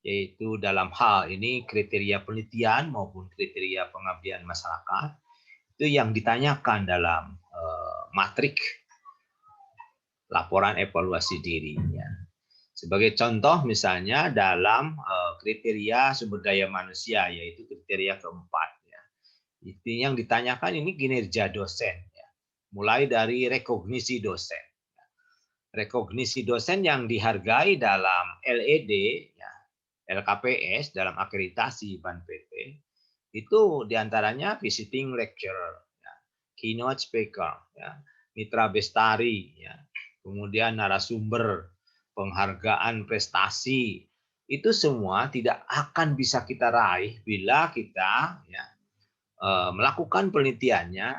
yaitu dalam hal ini kriteria penelitian maupun kriteria pengabdian masyarakat, itu yang ditanyakan dalam matrik laporan evaluasi diri. Ya. Sebagai contoh misalnya dalam kriteria sumber daya manusia, yaitu kriteria keempat. Ya. Itu yang ditanyakan ini kinerja dosen. Ya. Mulai dari rekognisi dosen. Rekognisi dosen yang dihargai dalam LED, ya, LKPS, dalam akreditasi BAN-PT, itu diantaranya visiting lecturer, ya, keynote speaker, ya, mitra bestari, ya, kemudian narasumber, penghargaan prestasi, itu semua tidak akan bisa kita raih bila kita ya, melakukan penelitiannya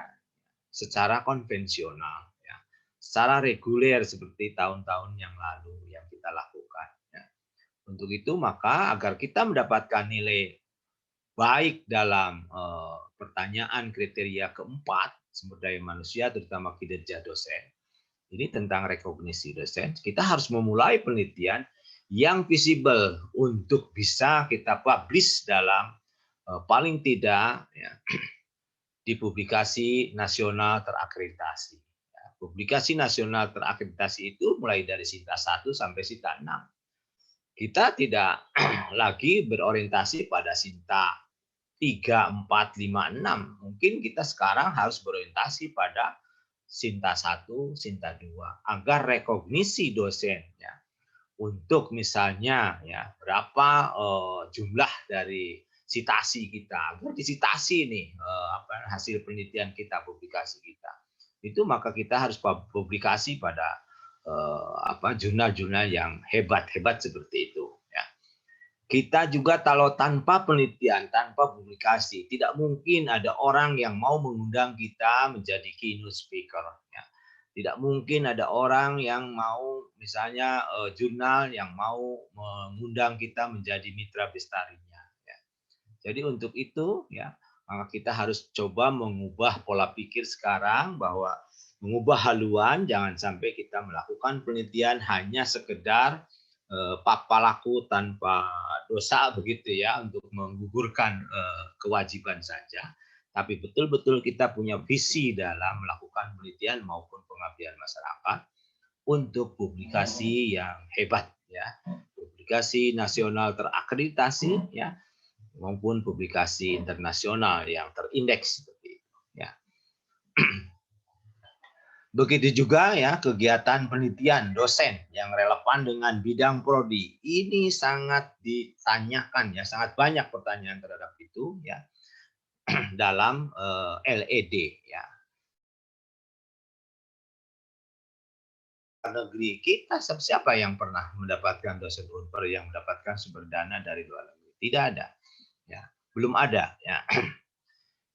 secara konvensional, ya, secara reguler seperti tahun-tahun yang lalu yang kita lakukan. Ya. Untuk itu maka agar kita mendapatkan nilai baik dalam pertanyaan kriteria keempat sumber daya manusia terutama kinerja dosen, ini tentang rekognisi dosen, kita harus memulai penelitian yang visible untuk bisa kita publish dalam paling tidak ya, di publikasi nasional terakreditasi. Ya, publikasi nasional terakreditasi itu mulai dari Sinta 1 sampai Sinta 6. Kita tidak lagi berorientasi pada Sinta 3, 4, 5, 6. Mungkin kita sekarang harus berorientasi pada Sinta 1, Sinta 2 agar rekognisi dosen ya untuk misalnya ya berapa jumlah dari sitasi kita agar disitasi nih hasil penelitian kita, publikasi kita. Itu maka kita harus publikasi pada jurnal-jurnal yang hebat-hebat seperti itu ya. Kita juga kalau tanpa penelitian, tanpa publikasi, tidak mungkin ada orang yang mau mengundang kita menjadi keynote speaker. Ya. Tidak mungkin ada orang yang mau, misalnya jurnal yang mau mengundang kita menjadi mitra bestarinya. Ya. Jadi untuk itu, ya, maka kita harus coba mengubah pola pikir sekarang bahwa mengubah haluan, jangan sampai kita melakukan penelitian hanya sekedar palaku tanpa dosa begitu ya untuk menggugurkan kewajiban saja, tapi betul-betul kita punya visi dalam melakukan penelitian maupun pengabdian masyarakat untuk publikasi yang hebat ya, publikasi nasional terakreditasi ya maupun publikasi internasional yang terindeks seperti itu ya. Begitu juga ya kegiatan penelitian dosen yang relevan dengan bidang prodi. Ini sangat ditanyakan ya, sangat banyak pertanyaan terhadap itu ya dalam LED ya. Negeri kita siapa yang pernah mendapatkan dosen Unpar yang mendapatkan sumber dana dari luar negeri? Tidak ada. Ya, belum ada ya.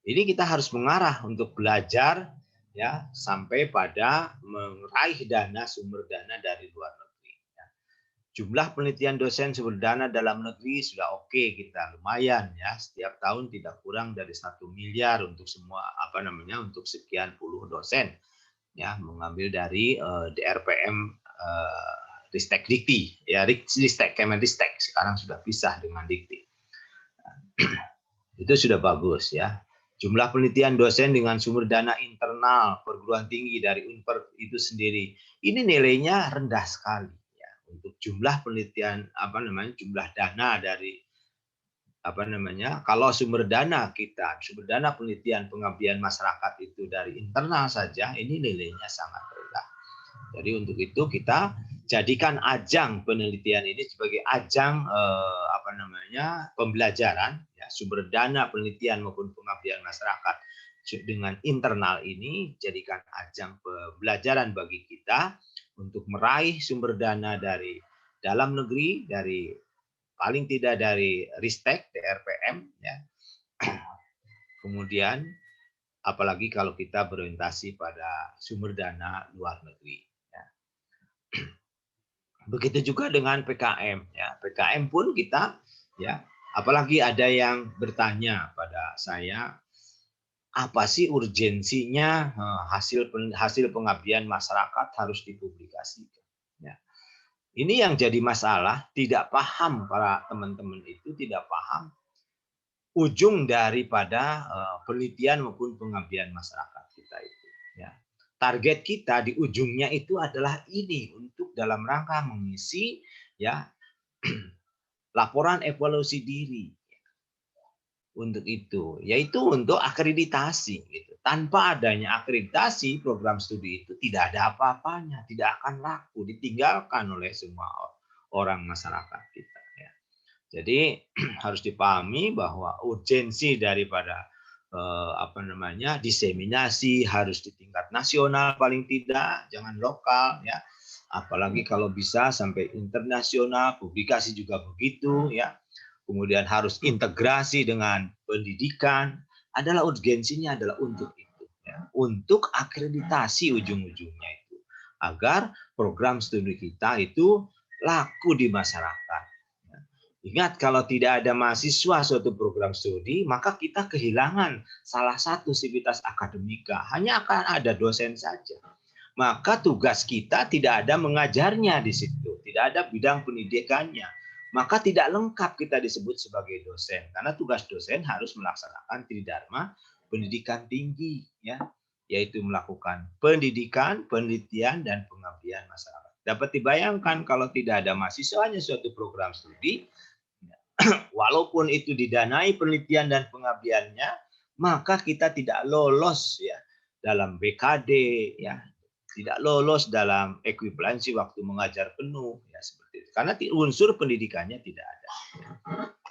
Ini kita harus mengarah untuk belajar ya sampai pada meraih dana sumber dana dari luar negeri. Ya. Jumlah penelitian dosen sumber dana dalam negeri sudah oke kita lumayan ya setiap tahun tidak kurang dari 1 miliar untuk semua untuk sekian puluh dosen ya mengambil dari DRPM Ristek Dikti ya Ristek Kemenristek sekarang sudah pisah dengan Dikti. Itu sudah bagus ya. Jumlah penelitian dosen dengan sumber dana internal perguruan tinggi dari Unpar itu sendiri, ini nilainya rendah sekali ya. Untuk jumlah penelitian jumlah dana dari kalau sumber dana kita, sumber dana penelitian pengabdian masyarakat itu dari internal saja, ini nilainya sangat rendah. Jadi untuk itu kita jadikan ajang penelitian ini sebagai ajang pembelajaran ya, sumber dana penelitian maupun pengabdian masyarakat dengan internal ini jadikan ajang pembelajaran bagi kita untuk meraih sumber dana dari dalam negeri, dari paling tidak dari Ristek DRPM ya. Kemudian apalagi kalau kita berorientasi pada sumber dana luar negeri ya. Begitu juga dengan PKM ya. PKM pun kita ya, apalagi ada yang bertanya pada saya, apa sih urgensinya hasil pengabdian masyarakat harus dipublikasikan ya. Ini yang jadi masalah, tidak paham para teman-teman itu, tidak paham ujung daripada penelitian maupun pengabdian masyarakat kita itu. Ya. Target kita di ujungnya itu adalah ini untuk dalam rangka mengisi ya laporan evaluasi diri untuk itu, yaitu untuk akreditasi. Gitu. Tanpa adanya akreditasi program studi itu tidak ada apa-apanya, tidak akan laku, ditinggalkan oleh semua orang masyarakat kita. Ya. Jadi harus dipahami bahwa urgensi daripada diseminasi harus di tingkat nasional paling tidak, jangan lokal ya. Apalagi kalau bisa sampai internasional, publikasi juga begitu ya. Kemudian harus integrasi dengan pendidikan, adalah urgensinya adalah untuk itu ya. Untuk akreditasi ujung-ujungnya itu agar program studi kita itu laku di masyarakat. Ingat, kalau tidak ada mahasiswa suatu program studi, maka kita kehilangan salah satu sivitas akademika. Hanya akan ada dosen saja. Maka tugas kita tidak ada mengajarnya di situ. Tidak ada bidang pendidikannya. Maka tidak lengkap kita disebut sebagai dosen. Karena tugas dosen harus melaksanakan tridharma pendidikan tinggi. Ya, yaitu melakukan pendidikan, penelitian, dan pengabdian masyarakat. Dapat dibayangkan kalau tidak ada mahasiswanya suatu program studi, walaupun itu didanai penelitian dan pengabdiannya, maka kita tidak lolos ya dalam BKD ya, tidak lolos dalam ekuivalensi waktu mengajar penuh ya seperti itu. Karena unsur pendidikannya tidak ada.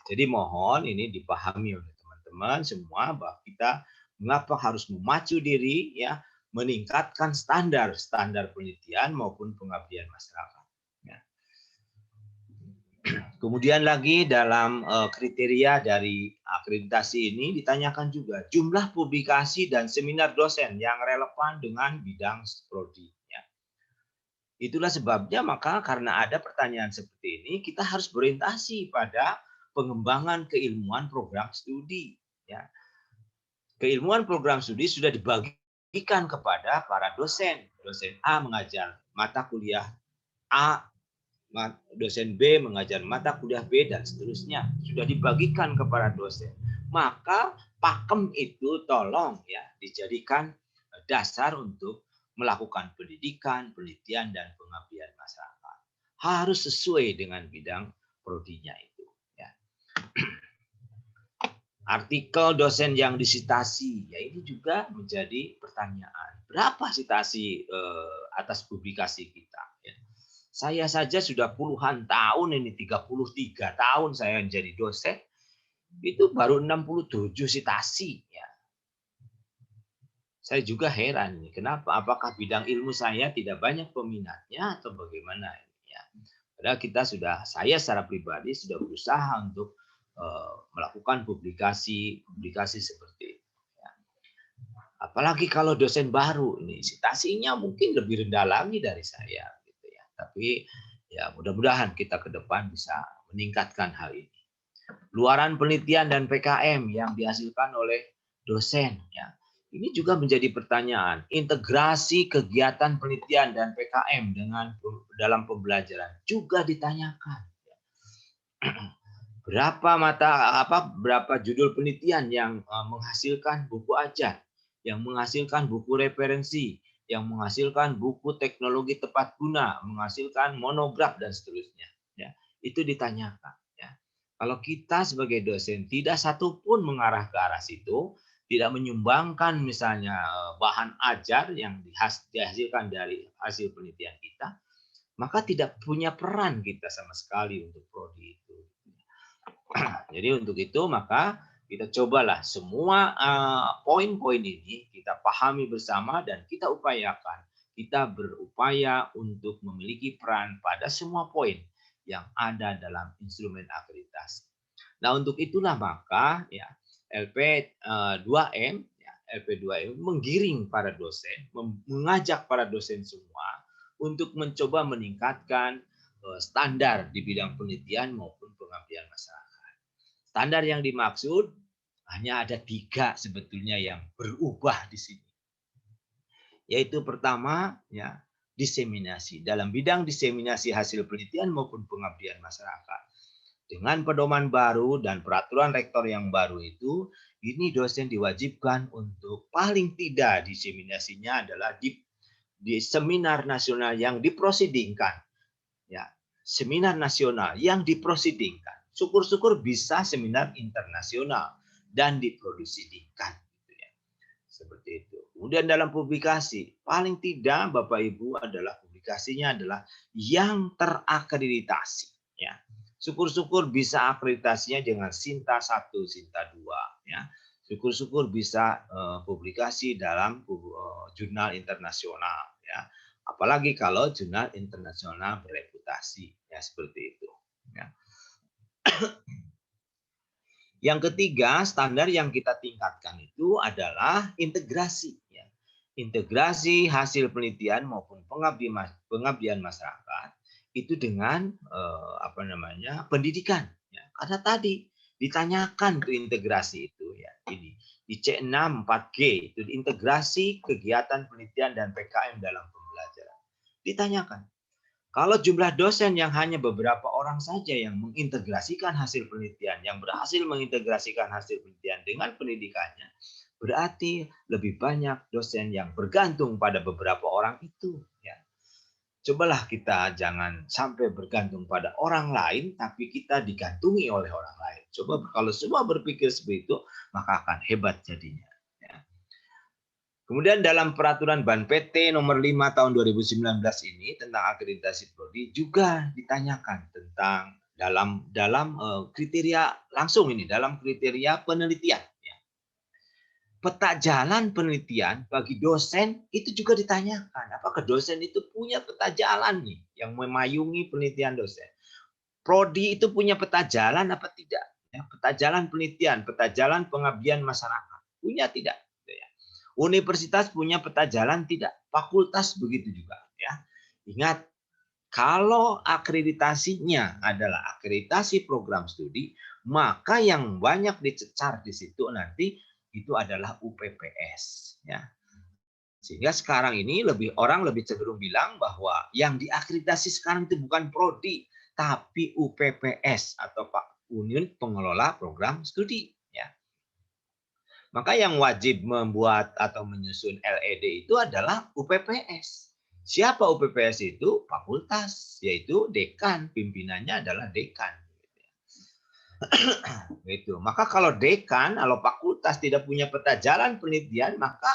Jadi mohon ini dipahami oleh teman-teman semua bahwa kita mengapa harus memacu diri ya, meningkatkan standar penelitian maupun pengabdian masyarakat. Kemudian lagi dalam kriteria dari akreditasi ini ditanyakan juga jumlah publikasi dan seminar dosen yang relevan dengan bidang prodi. Ya. Itulah sebabnya maka karena ada pertanyaan seperti ini kita harus berorientasi pada pengembangan keilmuan program studi. Ya. Keilmuan program studi sudah dibagikan kepada para dosen. Dosen A mengajar mata kuliah A, dosen B mengajar mata kuliah B, dan seterusnya sudah dibagikan kepada dosen. Maka pakem itu tolong ya dijadikan dasar untuk melakukan pendidikan, penelitian, dan pengabdian masyarakat. Harus sesuai dengan bidang prodinya itu. Ya. Artikel dosen yang disitasi, ya ini juga menjadi pertanyaan. Berapa sitasi atas publikasi kita? Ya. Saya saja sudah puluhan tahun ini, 33 tahun saya menjadi dosen, itu baru 67 sitasi. Ya. Saya juga heran, kenapa? Apakah bidang ilmu saya tidak banyak peminatnya atau bagaimana? Ya. Padahal saya secara pribadi sudah berusaha untuk melakukan publikasi seperti itu. Ya. Apalagi kalau dosen baru, ini sitasinya mungkin lebih rendah lagi dari saya. Gitu ya. Tapi ya mudah-mudahan kita ke depan bisa meningkatkan hal ini. Luaran penelitian dan PKM yang dihasilkan oleh dosen. Ya. Ini juga menjadi pertanyaan. Integrasi kegiatan penelitian dan PKM dalam pembelajaran juga ditanyakan. Berapa judul penelitian yang menghasilkan buku ajar, yang menghasilkan buku referensi, yang menghasilkan buku teknologi tepat guna, menghasilkan monograf dan seterusnya. Ya, itu ditanyakan. Ya. Kalau kita sebagai dosen tidak satupun mengarah ke arah situ, tidak menyumbangkan misalnya bahan ajar yang dihasilkan dari hasil penelitian kita, maka tidak punya peran kita sama sekali untuk prodi itu. Jadi untuk itu maka kita cobalah semua poin-poin ini kita pahami bersama dan kita upayakan. Kita berupaya untuk memiliki peran pada semua poin yang ada dalam instrumen akreditasi. Nah untuk itulah maka ya LP2M LP2M menggiring para dosen, mengajak para dosen semua untuk mencoba meningkatkan standar di bidang penelitian maupun pengabdian masyarakat. Standar yang dimaksud hanya ada 3 sebetulnya yang berubah di sini. Yaitu pertama, ya, diseminasi dalam bidang diseminasi hasil penelitian maupun pengabdian masyarakat. Dengan pedoman baru dan peraturan rektor yang baru itu, ini dosen diwajibkan untuk paling tidak diseminasinya adalah di seminar nasional yang diprosidingkan, ya, seminar nasional yang diprosidingkan. Syukur-syukur bisa seminar internasional dan diprosidingkan, gitu ya. Seperti itu. Kemudian dalam publikasi, paling tidak Bapak Ibu adalah publikasinya adalah yang terakreditasi, ya. Syukur-syukur bisa akreditasinya dengan Sinta 1, Sinta 2, ya. Syukur-syukur bisa publikasi dalam jurnal internasional, ya. Apalagi kalau jurnal internasional bereputasi, ya, seperti itu, ya. Yang ketiga, standar yang kita tingkatkan itu adalah integrasi, ya. Integrasi hasil penelitian maupun pengabdian masyarakat itu dengan pendidikan, ya. Karena tadi ditanyakan tuh integrasi itu, ya. Ini di C6 4G itu integrasi kegiatan penelitian dan PKM dalam pembelajaran. Ditanyakan, kalau jumlah dosen yang hanya beberapa orang saja yang mengintegrasikan hasil penelitian, yang berhasil mengintegrasikan hasil penelitian dengan pendidikannya, berarti lebih banyak dosen yang bergantung pada beberapa orang itu, ya. Cobalah kita jangan sampai bergantung pada orang lain, tapi kita digantungi oleh orang lain. Coba kalau semua berpikir seperti itu, maka akan hebat jadinya. Ya. Kemudian dalam peraturan Ban PT nomor 5 tahun 2019 ini tentang akreditasi prodi juga ditanyakan tentang dalam kriteria langsung ini, dalam kriteria penelitian. Peta jalan penelitian bagi dosen itu juga ditanyakan. Apakah dosen itu punya peta jalan nih yang memayungi penelitian dosen? Prodi itu punya peta jalan apa tidak? Ya, peta jalan penelitian, peta jalan pengabdian masyarakat. Punya tidak? Universitas punya peta jalan tidak? Fakultas begitu juga. Ya. Ingat, kalau akreditasinya adalah akreditasi program studi, maka yang banyak dicecar di situ nanti itu adalah UPPS, ya. Sehingga sekarang ini orang lebih cenderung bilang bahwa yang diakreditasi sekarang itu bukan prodi, tapi UPPS atau Unit Pengelola Program Studi, ya. Maka yang wajib membuat atau menyusun LED itu adalah UPPS. Siapa UPPS itu? Fakultas, yaitu dekan, pimpinannya adalah dekan. Gitu. Maka kalau dekan, kalau fakultas tidak punya peta jalan penelitian, maka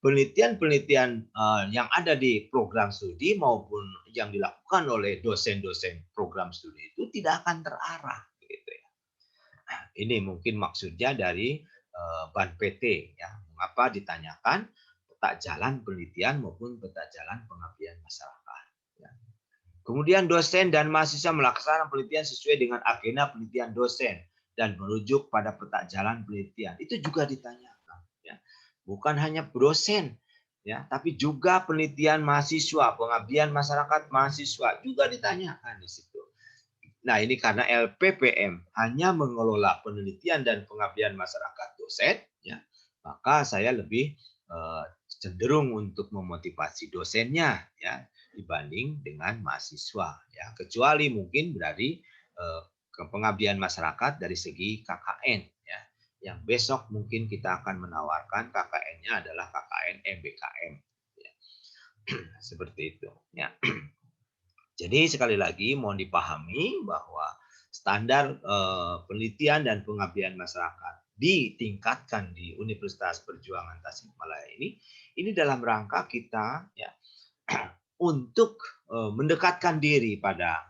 penelitian-penelitian yang ada di program studi maupun yang dilakukan oleh dosen-dosen program studi itu tidak akan terarah. Gitu ya. Nah, ini mungkin maksudnya dari Ban PT. Ya. Mengapa ditanyakan peta jalan penelitian maupun peta jalan pengabdian masyarakat. Ya. Kemudian dosen dan mahasiswa melaksanakan penelitian sesuai dengan agenda penelitian dosen dan merujuk pada peta jalan penelitian. Itu juga ditanyakan. Ya. Bukan hanya dosen, ya, tapi juga penelitian mahasiswa, pengabdian masyarakat mahasiswa juga ditanyakan di situ. Nah, ini karena LPPM hanya mengelola penelitian dan pengabdian masyarakat dosen, ya, maka saya lebih cenderung untuk memotivasi dosennya, ya, dibanding dengan mahasiswa, ya, kecuali mungkin dari pengabdian masyarakat dari segi KKN, ya, yang besok mungkin kita akan menawarkan KKN-nya adalah KKN MBKM, ya. Seperti itu, ya. Jadi sekali lagi mohon dipahami bahwa standar penelitian dan pengabdian masyarakat ditingkatkan di Universitas Perjuangan Tasikmalaya ini dalam rangka kita, ya, untuk mendekatkan diri pada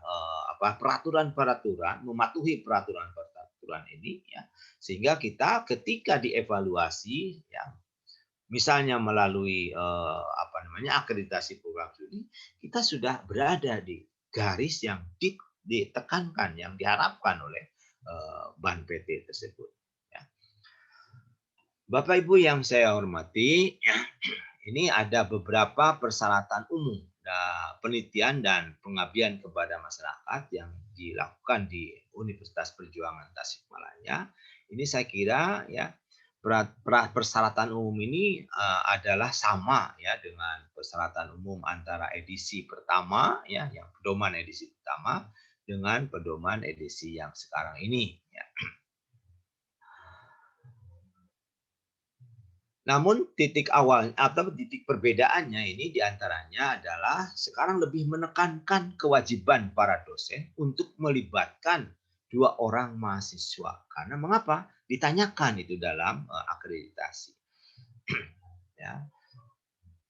peraturan-peraturan, mematuhi peraturan-peraturan ini, ya, sehingga kita ketika dievaluasi, ya, misalnya melalui akreditasi program studi, kita sudah berada di garis yang ditekankan, yang diharapkan oleh Ban PT tersebut. Ya. Bapak Ibu yang saya hormati, ya, ini ada beberapa persyaratan umum penelitian dan pengabdian kepada masyarakat yang dilakukan di Universitas Perjuangan Tasikmalaya. Ini saya kira, ya, Persyaratan umum ini adalah sama ya dengan persyaratan umum antara edisi pertama ya, yang pedoman edisi pertama dengan pedoman edisi yang sekarang ini ya. Namun titik awal atau titik perbedaannya ini diantaranya adalah sekarang lebih menekankan kewajiban para dosen untuk melibatkan 2 orang mahasiswa. Karena mengapa? Ditanyakan itu dalam akreditasi. Ya.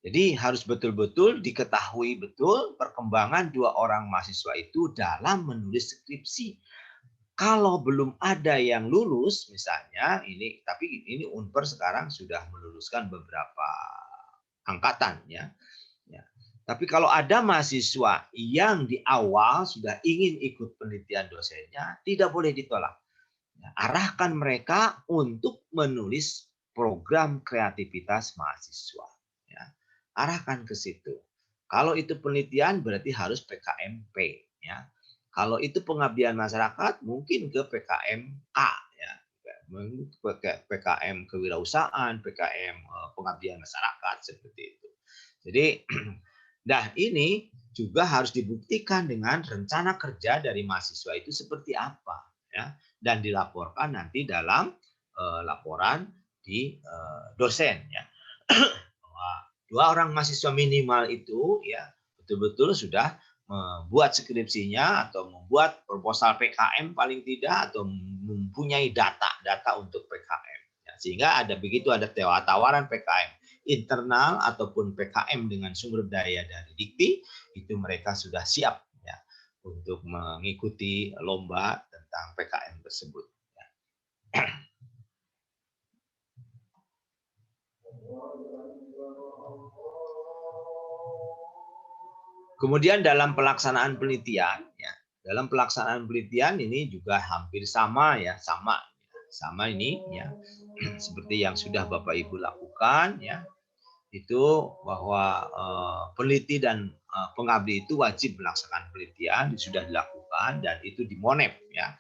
Jadi harus betul-betul diketahui betul perkembangan 2 orang mahasiswa itu dalam menulis skripsi. Kalau belum ada yang lulus misalnya ini, tapi ini Unpar sekarang sudah meluluskan beberapa angkatan ya. Ya. Tapi kalau ada mahasiswa yang di awal sudah ingin ikut penelitian dosennya, tidak boleh ditolak. Ya, arahkan mereka untuk menulis program kreativitas mahasiswa. Ya. Arahkan ke situ. Kalau itu penelitian berarti harus PKMP. Ya. Kalau itu pengabdian masyarakat mungkin ke PKMK. Ya. PKM kewirausahaan, PKM pengabdian masyarakat seperti itu. Jadi, nah ini juga harus dibuktikan dengan rencana kerja dari mahasiswa itu seperti apa, ya, dan dilaporkan nanti dalam laporan di dosen, ya. Bahwa 2 orang mahasiswa minimal itu, ya, betul-betul sudah membuat skripsinya atau membuat proposal PKM paling tidak atau mempunyai data untuk PKM. Ya, sehingga ada begitu ada tawaran PKM internal ataupun PKM dengan sumber daya dari Dikti, itu mereka sudah siap ya untuk mengikuti lomba tentang PKM tersebut. Ya. Kemudian dalam pelaksanaan penelitian, ya, dalam pelaksanaan penelitian ini juga hampir sama ya, sama ini ya, seperti yang sudah Bapak Ibu lakukan ya, itu bahwa peneliti dan pengabdi itu wajib melaksanakan penelitian, sudah dilakukan dan itu di Monep ya,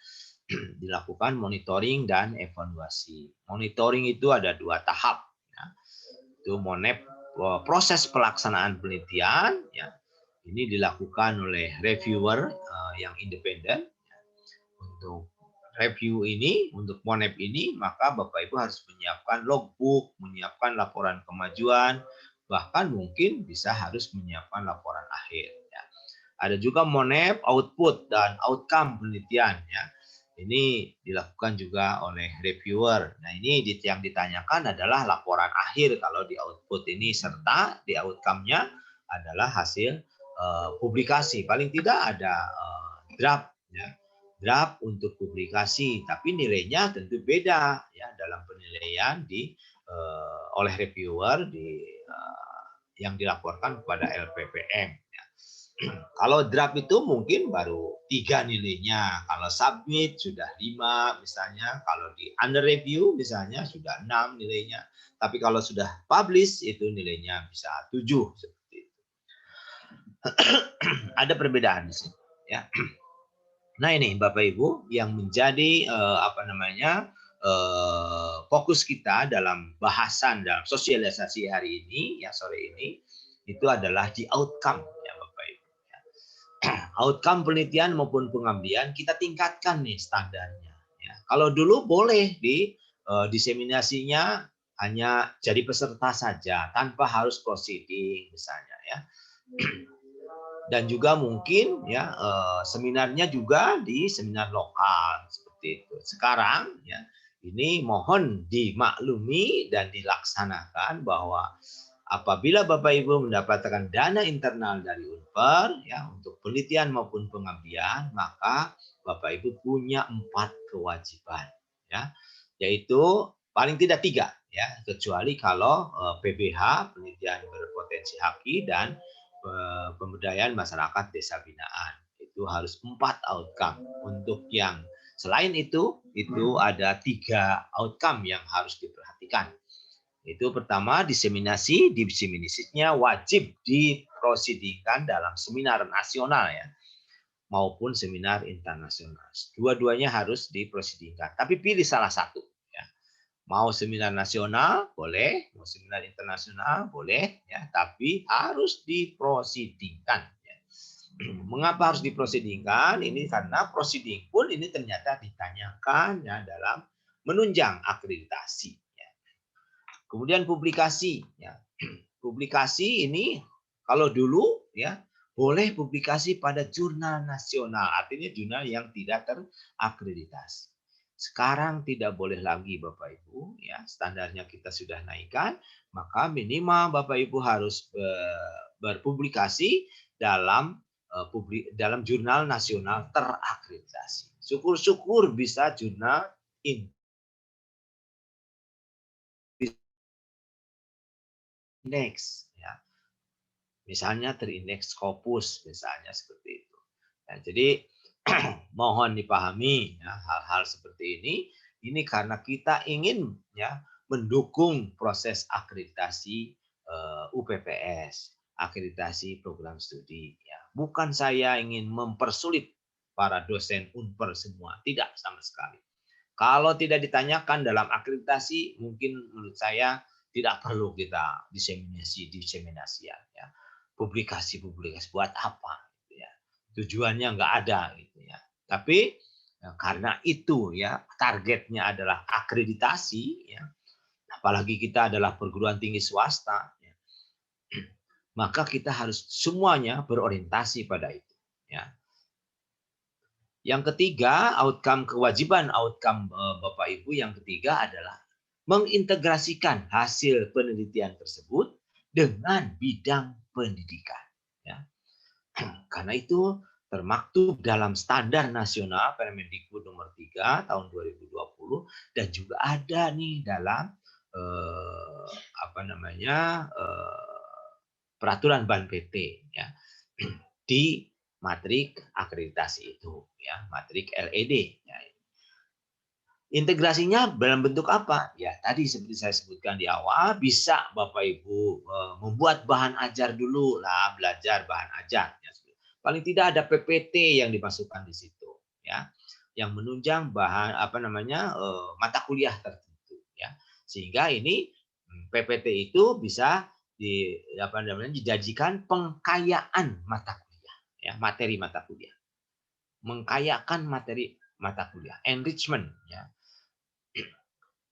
dilakukan monitoring dan evaluasi. Monitoring itu ada 2 tahap, ya. Itu Monep proses pelaksanaan penelitian ya. Ini dilakukan oleh reviewer yang independen. Untuk review ini, untuk Monep ini, maka Bapak Ibu harus menyiapkan logbook, menyiapkan laporan kemajuan, bahkan mungkin bisa harus menyiapkan laporan akhir. Ya. Ada juga Monep output dan outcome penelitian. Ya. Ini dilakukan juga oleh reviewer. Nah ini yang ditanyakan adalah laporan akhir kalau di output ini, serta di outcome-nya adalah hasil publikasi. Paling tidak ada draft, ya, draft untuk publikasi, tapi nilainya tentu beda ya dalam penilaian oleh reviewer yang dilaporkan kepada LPPM. Ya. Kalau draft itu mungkin baru 3 nilainya, kalau submit sudah 5 misalnya, kalau di under review misalnya sudah 6 nilainya, tapi kalau sudah publish itu nilainya bisa 7 seperti itu. Ada perbedaan di sini ya. Nah ini Bapak Ibu yang menjadi fokus kita dalam bahasan dalam sosialisasi hari ini ya, sore ini, itu adalah di outcome ya Bapak Ibu. Ya. Outcome penelitian maupun pengabdian kita tingkatkan nih standarnya. Ya. Kalau dulu boleh di diseminasinya hanya jadi peserta saja tanpa harus proceeding misalnya ya. Dan juga mungkin ya seminarnya juga di seminar lokal seperti itu. Sekarang ya ini mohon dimaklumi dan dilaksanakan bahwa apabila Bapak Ibu mendapatkan dana internal dari Unpar ya untuk penelitian maupun pengabdian, maka Bapak Ibu punya 4 kewajiban ya, yaitu paling tidak 3 ya, kecuali kalau PBH penelitian berpotensi haki dan pemberdayaan masyarakat desa binaan. Itu harus 4 outcome. Untuk yang selain itu ada 3 outcome yang harus diperhatikan. Itu pertama, diseminasinya wajib diprosidingkan dalam seminar nasional ya, maupun seminar internasional. Dua-duanya harus diprosidingkan. Tapi pilih salah satu. Ya. Mau seminar nasional boleh, mau seminar internasional boleh, ya, tapi harus diprosidingkan. Ya. Mengapa harus diprosidingkan? Ini karena prosiding pun ini ternyata ditanyakan ya dalam menunjang akreditasi. Ya. Kemudian publikasi. Ya. Publikasi ini kalau dulu ya boleh publikasi pada jurnal nasional, artinya jurnal yang tidak terakreditasi. Sekarang tidak boleh lagi Bapak Ibu, ya standarnya kita sudah naikkan, maka minimal Bapak Ibu harus berpublikasi dalam dalam jurnal nasional terakreditasi. Syukur-syukur bisa jurnal indeks, ya. Misalnya terindeks Scopus, misalnya seperti itu. Nah, jadi mohon dipahami ya, hal-hal seperti ini karena kita ingin ya mendukung proses akreditasi UPPS, akreditasi program studi. Ya. Bukan saya ingin mempersulit para dosen Unper semua, tidak sama sekali. Kalau tidak ditanyakan dalam akreditasi, mungkin menurut saya tidak perlu kita diseminasian ya. Publikasi buat apa? Gitu ya. Tujuannya nggak ada gitu ya. Tapi ya, karena itu ya targetnya adalah akreditasi ya. Apalagi kita adalah perguruan tinggi swasta ya, maka kita harus semuanya berorientasi pada itu ya. Yang ketiga, kewajiban outcome Bapak Ibu yang ketiga adalah mengintegrasikan hasil penelitian tersebut dengan bidang pendidikan. Ya. Karena itu termaktub dalam standar nasional Permendikbud nomor 3 tahun 2020 dan juga ada nih dalam peraturan Ban PT ya di matrik akreditasi itu ya, matrik LED ya. Integrasinya dalam bentuk apa? Ya tadi seperti saya sebutkan di awal, bisa Bapak Ibu membuat bahan ajar dulu lah, belajar bahan ajar. Ya. Paling tidak ada PPT yang dimasukkan di situ, ya, yang menunjang bahan mata kuliah tertentu, ya, sehingga ini PPT itu bisa dijanjikan pengkayaan mata kuliah, ya, materi mata kuliah, mengkayakan materi mata kuliah, enrichment, ya.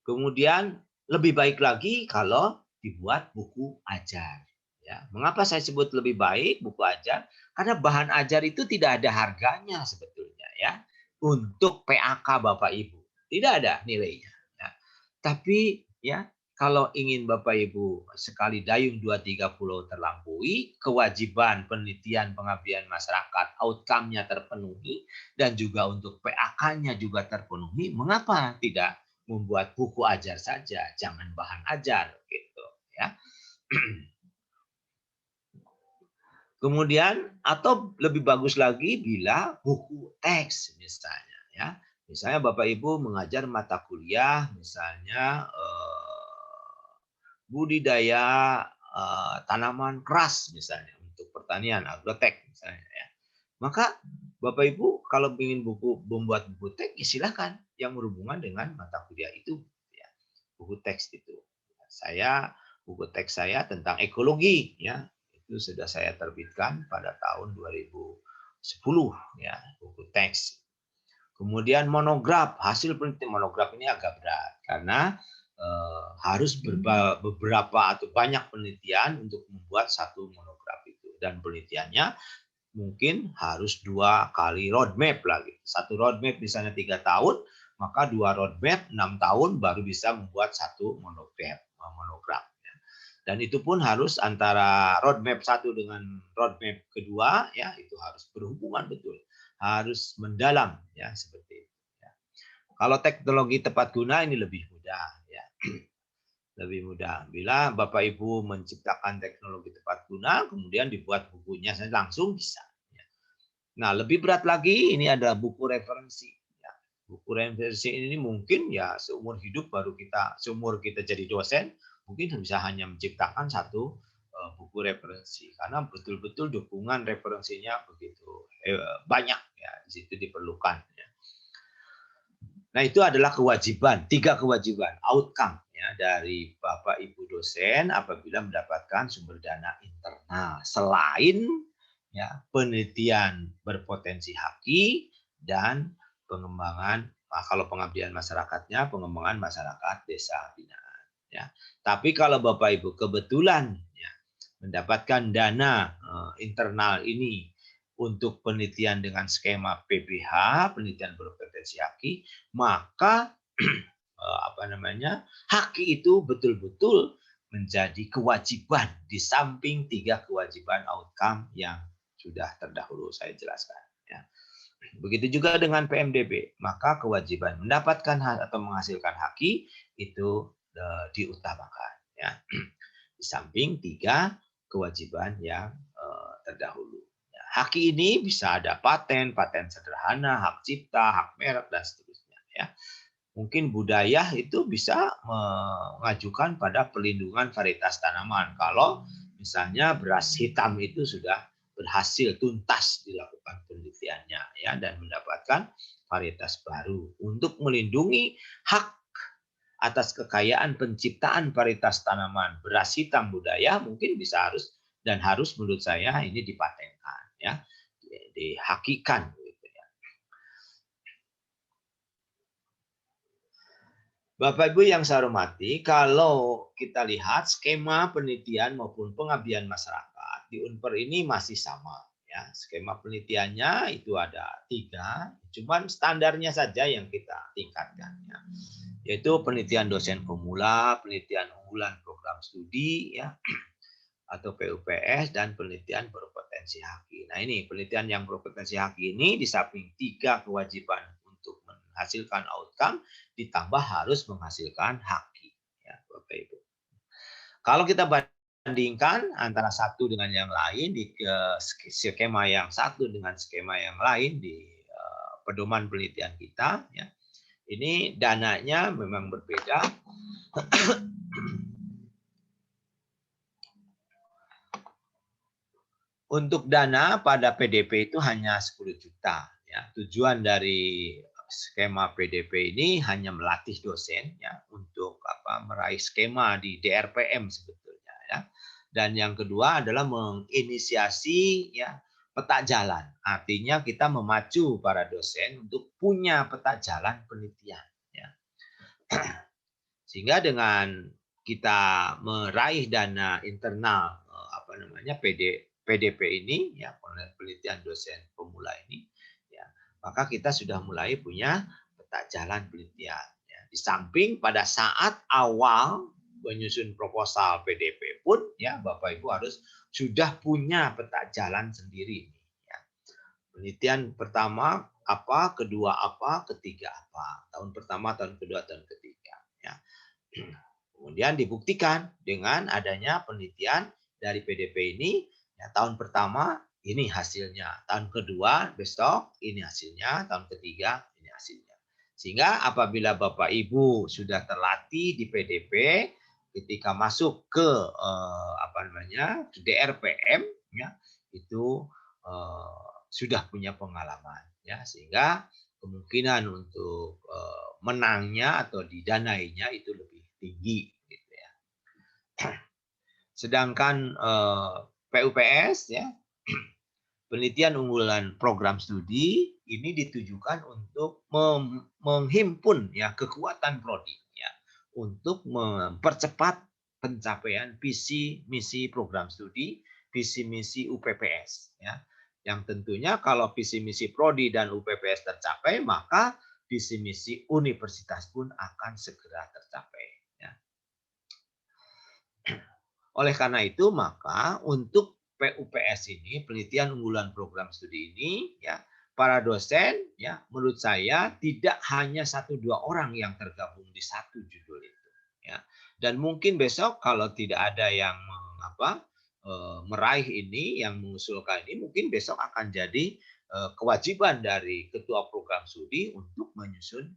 Kemudian lebih baik lagi kalau dibuat buku ajar. Ya, mengapa saya sebut lebih baik buku ajar? Karena bahan ajar itu tidak ada harganya sebetulnya ya untuk PAK Bapak Ibu. Tidak ada nilainya. Ya. Tapi ya kalau ingin Bapak Ibu sekali dayung 2-3 pulau terlampaui, kewajiban penelitian pengabdian masyarakat, outcome-nya terpenuhi, dan juga untuk PAK-nya juga terpenuhi, mengapa tidak membuat buku ajar saja, jangan bahan ajar gitu ya. Kemudian atau lebih bagus lagi bila buku teks misalnya ya. Misalnya Bapak Ibu mengajar mata kuliah misalnya budidaya tanaman keras misalnya untuk pertanian agrotek misalnya ya. Maka Bapak Ibu kalau ingin membuat buku teks ya silakan yang berhubungan dengan mata kuliah itu ya. Buku teks itu. Buku teks saya tentang ekologi ya. Itu sudah saya terbitkan pada tahun 2010 ya, buku teks. Kemudian monograf, hasil penelitian monograf ini agak berat karena harus beberapa atau banyak penelitian untuk membuat satu monograf itu dan penelitiannya mungkin harus 2 kali roadmap lagi. Satu roadmap misalnya 3 tahun, maka 2 roadmap 6 tahun baru bisa membuat satu monograf. Dan itu pun harus antara roadmap 1 dengan roadmap kedua ya itu harus berhubungan betul, harus mendalam ya seperti itu. Ya. Kalau teknologi tepat guna ini lebih mudah ya. Lebih mudah bila Bapak Ibu menciptakan teknologi tepat guna kemudian dibuat bukunya langsung bisa. Nah, lebih berat lagi ini adalah buku referensi. Ya. Buku referensi ini mungkin ya seumur kita jadi dosen, mungkin bisa hanya menciptakan satu buku referensi karena betul-betul dukungan referensinya begitu banyak ya di situ diperlukan. Ya. Nah, itu adalah kewajiban, 3 kewajiban, outcome ya dari Bapak Ibu dosen apabila mendapatkan sumber dana internal selain ya penelitian berpotensi haki dan pengembangan kalau pengabdian masyarakatnya pengembangan masyarakat desa binaan ya. Tapi kalau Bapak Ibu kebetulan ya mendapatkan dana internal ini untuk penelitian dengan skema PBH, penelitian berpotensi haki, maka haki itu betul-betul menjadi kewajiban di samping 3 kewajiban outcome yang sudah terdahulu saya jelaskan. Ya. Begitu juga dengan PMDB, maka kewajiban mendapatkan atau menghasilkan haki itu diutamakan. Ya. Di samping 3 kewajiban yang terdahulu. Haki ini bisa ada paten, paten sederhana, hak cipta, hak merek, dan seterusnya. Ya. Mungkin budaya itu bisa mengajukan pada pelindungan varietas tanaman. Kalau misalnya beras hitam itu sudah berhasil tuntas dilakukan penelitiannya ya dan mendapatkan varietas baru untuk melindungi hak atas kekayaan penciptaan varietas tanaman beras hitam budaya mungkin bisa harus menurut saya ini dipatenkan ya dihakikan gitu ya. Bapak Ibu yang saya hormati, kalau kita lihat skema penelitian maupun pengabdian masyarakat di Unpar ini masih sama ya. Skema penelitiannya itu ada 3, cuman standarnya saja yang kita tingkatkan ya. Yaitu penelitian dosen pemula, penelitian unggulan program studi ya atau PUPS dan penelitian berpotensi haki. Nah, ini penelitian yang berpotensi haki ini di samping 3 kewajiban untuk menghasilkan outcome ditambah harus menghasilkan haki ya, Bapak Ibu. Kalau kita bandingkan antara satu dengan yang lain di skema yang satu dengan skema yang lain di pedoman penelitian kita ya. Ini dananya memang berbeda. Untuk dana pada PDP itu hanya 10 juta. Ya. Tujuan dari skema PDP ini hanya melatih dosen ya untuk meraih skema di DRPM sebetulnya ya. Dan yang kedua adalah menginisiasi ya peta jalan. Artinya kita memacu para dosen untuk punya peta jalan penelitian. Ya. Sehingga dengan kita meraih dana internal PDP ini ya penelitian dosen pemula ini ya maka kita sudah mulai punya peta jalan penelitian ya. Di samping pada saat awal menyusun proposal PDP pun ya Bapak Ibu harus sudah punya peta jalan sendiri ya. Penelitian pertama apa, kedua apa, ketiga apa. Tahun pertama, tahun kedua, tahun ketiga ya. Kemudian dibuktikan dengan adanya penelitian dari PDP ini ya, tahun pertama ini hasilnya, tahun kedua besok ini hasilnya, tahun ketiga ini hasilnya. Sehingga apabila Bapak Ibu sudah terlatih di PDP ketika masuk ke DRPM ya itu sudah punya pengalaman ya sehingga kemungkinan untuk menangnya atau didanainya itu lebih tinggi gitu ya. Sedangkan PUPS ya penelitian unggulan program studi ini ditujukan untuk menghimpun ya kekuatan prodi ya untuk mempercepat pencapaian visi misi program studi, visi misi UPPS ya. Yang tentunya kalau visi misi prodi dan UPPS tercapai maka visi misi universitas pun akan segera tercapai ya. Oleh karena itu maka untuk PUPS ini penelitian unggulan program studi ini ya para dosen ya menurut saya tidak hanya 1-2 orang yang tergabung di satu judul itu ya. Dan mungkin besok kalau tidak ada yang meraih ini yang mengusulkan ini mungkin besok akan jadi kewajiban dari ketua program studi untuk menyusun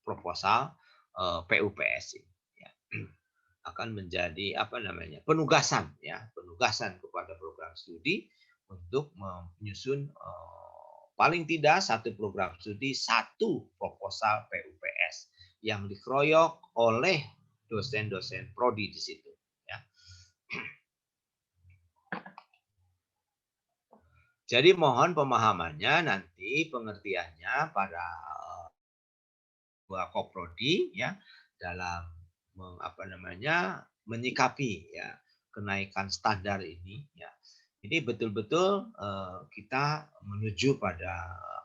proposal PUPS ini ya. Akan menjadi penugasan kepada program studi untuk menyusun paling tidak satu program studi, satu proposal PUPS yang dikeroyok oleh dosen-dosen prodi di situ. Ya. Jadi mohon pemahamannya nanti pengertiannya pada Koprodi ya dalam menyikapi ya kenaikan standar ini ya. Jadi betul-betul kita menuju pada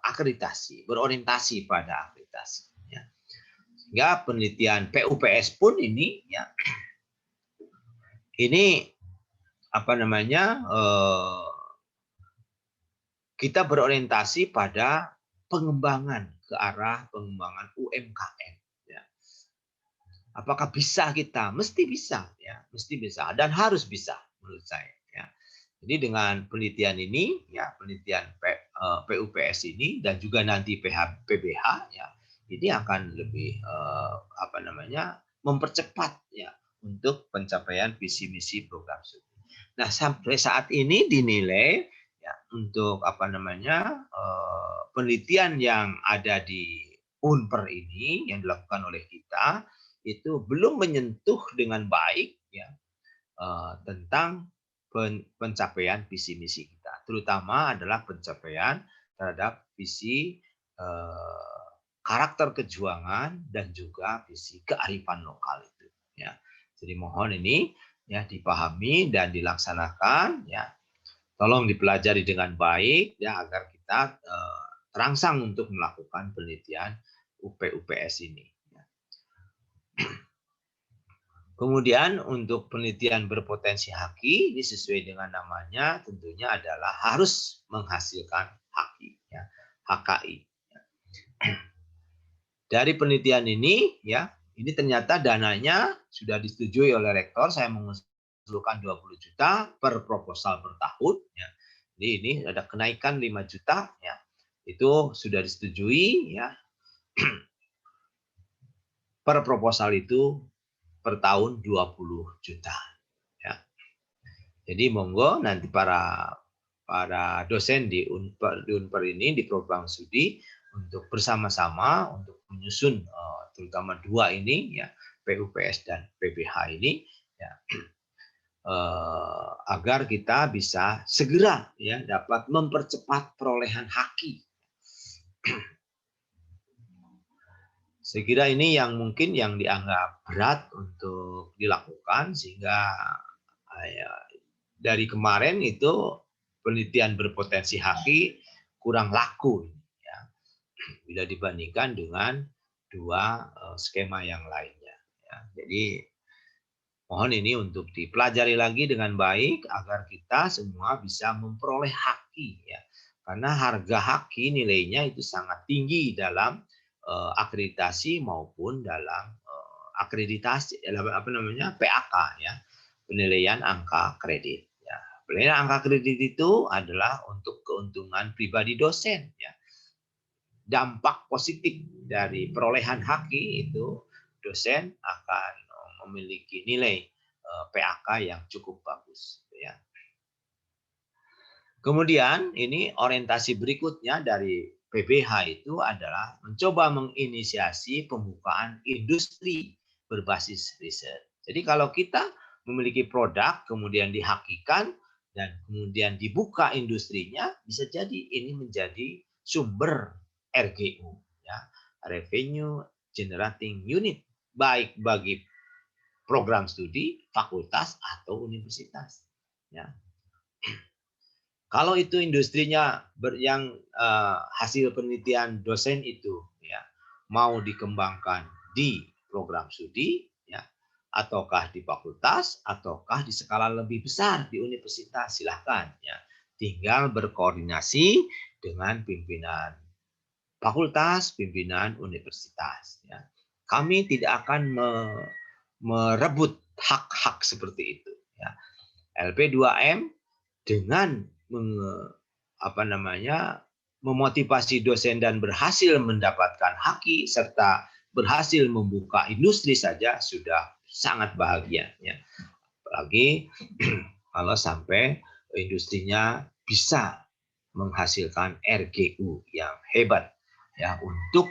akreditasi, berorientasi pada akreditasi ya. Sehingga penelitian PUPS pun ini ya ini kita berorientasi pada pengembangan ke arah pengembangan UMKM. Ya. Apakah bisa kita? Mesti bisa, ya, mesti bisa dan harus bisa menurut saya. Ya. Jadi dengan penelitian ini, ya, penelitian PUPS ini dan juga nanti PBH, ya, ini akan lebih mempercepat ya untuk pencapaian visi misi program studi. Nah sampai saat ini dinilai ya untuk penelitian yang ada di Unper ini yang dilakukan oleh kita itu belum menyentuh dengan baik ya tentang pencapaian visi misi kita, terutama adalah pencapaian terhadap visi karakter kejuangan dan juga visi kearifan lokal itu ya. Jadi mohon ini ya dipahami dan dilaksanakan ya. Tolong dipelajari dengan baik ya agar kita terangsang untuk melakukan penelitian UPS ini. Ya. Kemudian untuk penelitian berpotensi haki ini sesuai dengan namanya tentunya adalah harus menghasilkan haki ya, HKI. Ya. Dari penelitian ini ya, ini ternyata dananya sudah disetujui oleh rektor, saya mengusulkan 20 juta per proposal per tahun ya. Jadi ini ada kenaikan 5 juta ya. Itu sudah disetujui ya. Per proposal itu per tahun 20 juta ya. Jadi monggo nanti para dosen di Unper ini di program studi untuk bersama-sama untuk menyusun terutama dua ini ya PUPS dan PBH ini ya agar kita bisa segera ya dapat mempercepat perolehan haki. Saya kira ini yang mungkin yang dianggap berat untuk dilakukan sehingga ya, dari kemarin itu penelitian berpotensi haki kurang laku ya bila dibandingkan dengan dua skema yang lainnya ya. Jadi mohon ini untuk dipelajari lagi dengan baik agar kita semua bisa memperoleh haki ya. Karena harga haki nilainya itu sangat tinggi dalam akreditasi maupun dalam akreditasi PAK ya, penilaian angka kredit ya. Penilaian angka kredit itu adalah untuk keuntungan pribadi dosen ya. Dampak positif dari perolehan haki itu dosen akan memiliki nilai PAK yang cukup bagus ya. Kemudian ini orientasi berikutnya dari PBH itu adalah mencoba menginisiasi pembukaan industri berbasis riset. Jadi kalau kita memiliki produk kemudian dihakikan dan kemudian dibuka industrinya, bisa jadi ini menjadi sumber RGU ya, revenue generating unit, baik bagi program studi, fakultas atau universitas ya. Kalau itu industrinya yang hasil penelitian dosen itu ya mau dikembangkan di program studi ya ataukah di fakultas ataukah di skala lebih besar di universitas, silahkan ya. Tinggal berkoordinasi dengan pimpinan fakultas, pimpinan universitas ya. Kami tidak akan merebut hak-hak seperti itu ya. LP2M dengan memotivasi dosen dan berhasil mendapatkan haki serta berhasil membuka industri saja sudah sangat bahagia ya. Apalagi kalau sampai industrinya bisa menghasilkan RGU yang hebat ya untuk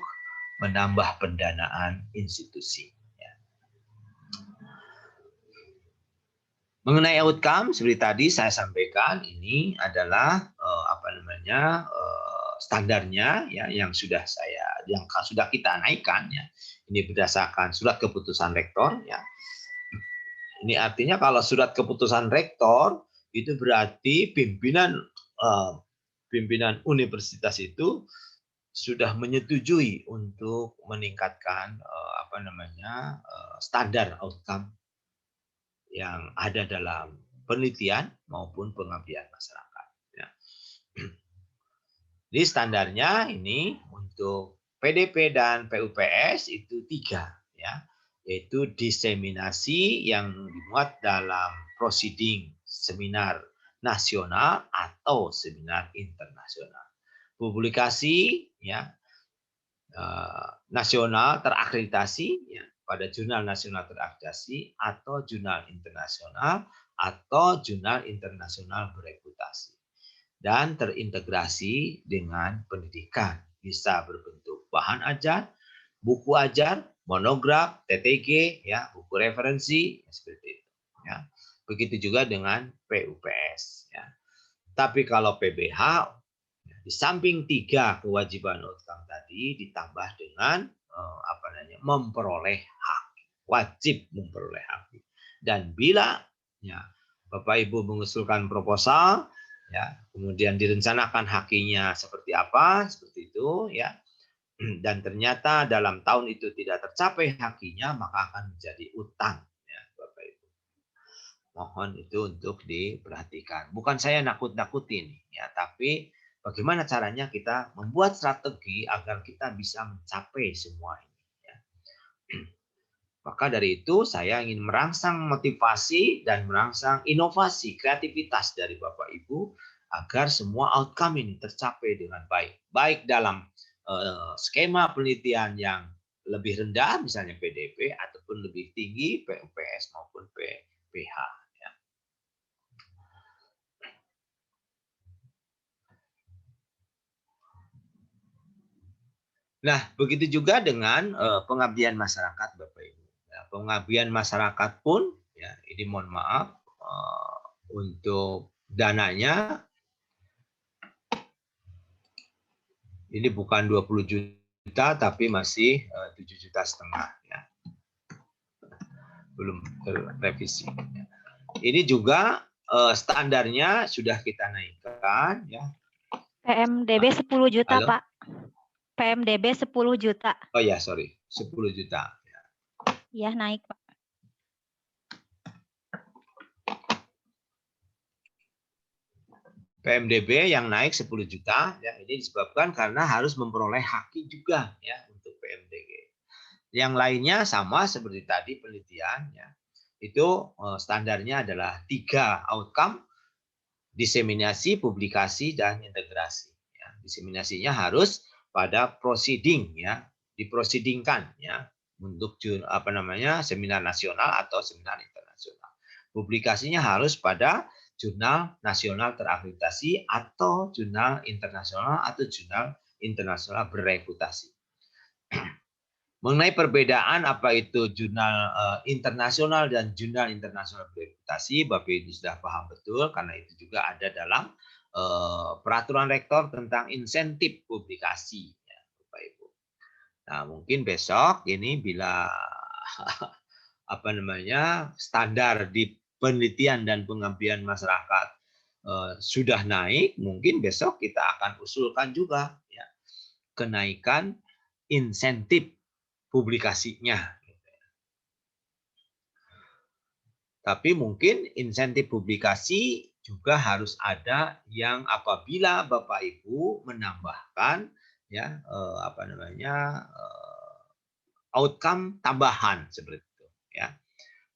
menambah pendanaan institusi. Ya. Mengenai outcome seperti tadi saya sampaikan, ini adalah standarnya ya yang sudah kita naikkan ya. Ini berdasarkan surat keputusan rektor ya. Ini artinya kalau surat keputusan rektor itu berarti pimpinan universitas itu sudah menyetujui untuk meningkatkan standar outcome yang ada dalam penelitian maupun pengabdian masyarakat. Ya. Jadi standarnya ini untuk PDP dan PUPS itu 3 ya, yaitu diseminasi yang dimuat dalam proceeding seminar nasional atau seminar internasional. Publikasi ya nasional terakreditasi ya, pada jurnal nasional terakreditasi atau jurnal internasional bereputasi dan terintegrasi dengan pendidikan, bisa berbentuk bahan ajar, buku ajar, monograf, TTG ya, buku referensi ya, seperti itu ya. Begitu juga dengan PUPS ya. Tapi kalau PBH di samping 3 kewajiban outcome tadi ditambah dengan memperoleh hak, wajib memperoleh hak. Dan bila ya Bapak Ibu mengusulkan proposal ya, kemudian direncanakan hakinya seperti apa, seperti itu ya. Dan ternyata dalam tahun itu tidak tercapai hakinya, maka akan menjadi utang ya, Bapak Ibu. Mohon itu untuk diperhatikan. Bukan saya nakut-nakutin ya, tapi bagaimana caranya kita membuat strategi agar kita bisa mencapai semua ini. Ya. Maka dari itu saya ingin merangsang motivasi dan merangsang inovasi, kreativitas dari Bapak Ibu agar semua outcome ini tercapai dengan baik. Baik dalam skema penelitian yang lebih rendah, misalnya PDP, ataupun lebih tinggi, PUPS maupun PH. Ya. Nah, begitu juga dengan pengabdian masyarakat, Bapak Ibu. Ya, pengabdian masyarakat pun, ya, ini mohon maaf, untuk dananya, ini bukan 20 juta, tapi masih 7,5 juta. Ya. Belum terrevisi. Ya. Ini juga standarnya sudah kita naikkan. Ya. PMDB 10 juta, Halo? Pak. PMDB 10 juta. Oh ya, sorry. 10 juta. Ya, naik, Pak. PMDB yang naik 10 juta, ya, ini disebabkan karena harus memperoleh haki juga ya untuk PMDG. Yang lainnya sama seperti tadi penelitian, ya, itu standarnya adalah 3 outcome, diseminasi, publikasi, dan integrasi. Ya. Diseminasinya harus pada proceeding, ya, diproceedingkan ya untuk seminar nasional atau seminar internasional. Publikasinya harus pada jurnal nasional terakreditasi atau jurnal internasional berreputasi. Mengenai perbedaan apa itu jurnal internasional dan jurnal internasional berreputasi, Bapak Ibu sudah paham betul karena itu juga ada dalam peraturan rektor tentang insentif publikasi, ya, Bapak Ibu. Nah, mungkin besok ini bila standar di penelitian dan pengabdian masyarakat sudah naik, mungkin besok kita akan usulkan juga ya kenaikan insentif publikasinya. Tapi mungkin insentif publikasi juga harus ada yang apabila Bapak Ibu menambahkan ya outcome tambahan seperti itu ya.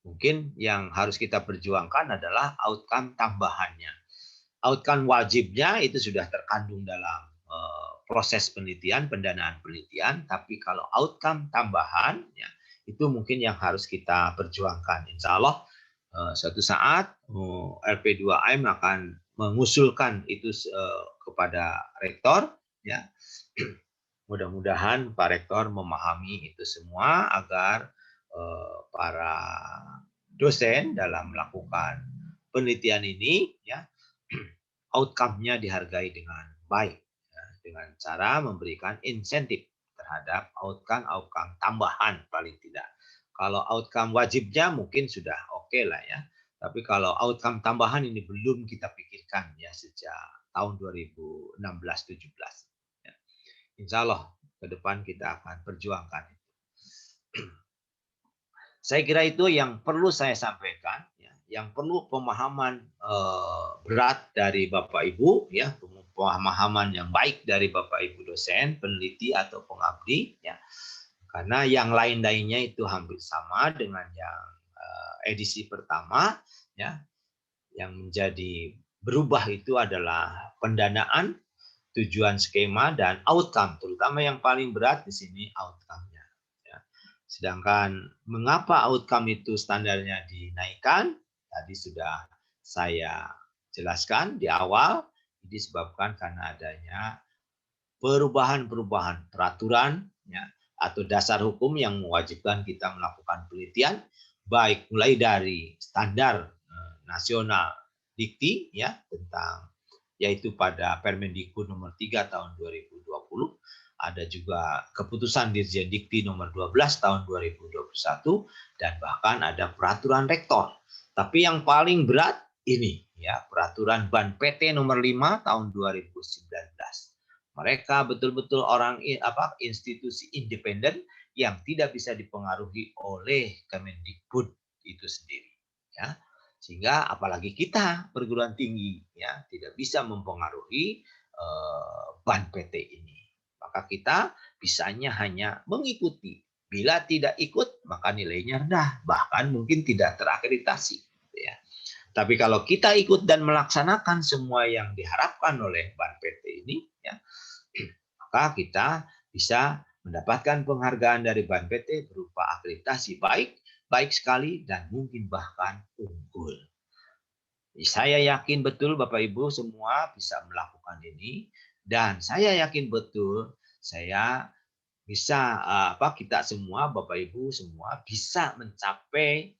Mungkin yang harus kita perjuangkan adalah outcome tambahannya. Outcome wajibnya itu sudah terkandung dalam proses penelitian, pendanaan penelitian, tapi kalau outcome tambahan ya, itu mungkin yang harus kita perjuangkan. Insya Allah suatu saat LP2M akan mengusulkan itu kepada rektor, ya. Mudah-mudahan Pak Rektor memahami itu semua agar para dosen dalam melakukan penelitian ini, ya, outcome-nya dihargai dengan baik, ya, dengan cara memberikan insentif terhadap outcome tambahan paling tidak. Kalau outcome wajibnya mungkin sudah oke lah ya. Tapi kalau outcome tambahan ini belum kita pikirkan ya sejak tahun 2016-17. Ya. Insya Allah ke depan kita akan perjuangkan. Saya kira itu yang perlu saya sampaikan, ya. Yang perlu pemahaman berat dari Bapak Ibu, ya, pemahaman yang baik dari Bapak Ibu dosen, peneliti atau pengabdi, ya. Karena yang lain-lainnya itu hampir sama dengan yang edisi pertama, ya. Yang menjadi berubah itu adalah pendanaan, tujuan skema, dan outcome. Terutama yang paling berat di sini outcome-nya. Ya. Sedangkan mengapa outcome itu standarnya dinaikkan, tadi sudah saya jelaskan di awal, disebabkan karena adanya perubahan-perubahan peraturan, ya, atau dasar hukum yang mewajibkan kita melakukan penelitian, baik mulai dari standar nasional dikti, ya, tentang yaitu pada Permendikbud nomor 3 tahun 2020, ada juga keputusan Dirjen Dikti nomor 12 tahun 2021, dan bahkan ada peraturan rektor. Tapi yang paling berat ini, ya, peraturan Ban PT nomor 5 tahun 2019. Mereka betul-betul institusi independen yang tidak bisa dipengaruhi oleh Kemendikbud itu sendiri, ya. Sehingga apalagi kita perguruan tinggi, ya, tidak bisa mempengaruhi Ban PT ini. Maka kita bisanya hanya mengikuti. Bila tidak ikut, maka nilainya rendah, bahkan mungkin tidak terakreditasi, ya. Tapi kalau kita ikut dan melaksanakan semua yang diharapkan oleh Ban PT ini, ya, maka kita bisa mendapatkan penghargaan dari Ban PT berupa akreditasi baik sekali, dan mungkin bahkan unggul. Saya yakin betul Bapak Ibu semua bisa melakukan ini, dan saya yakin betul kita semua, Bapak Ibu semua, bisa mencapai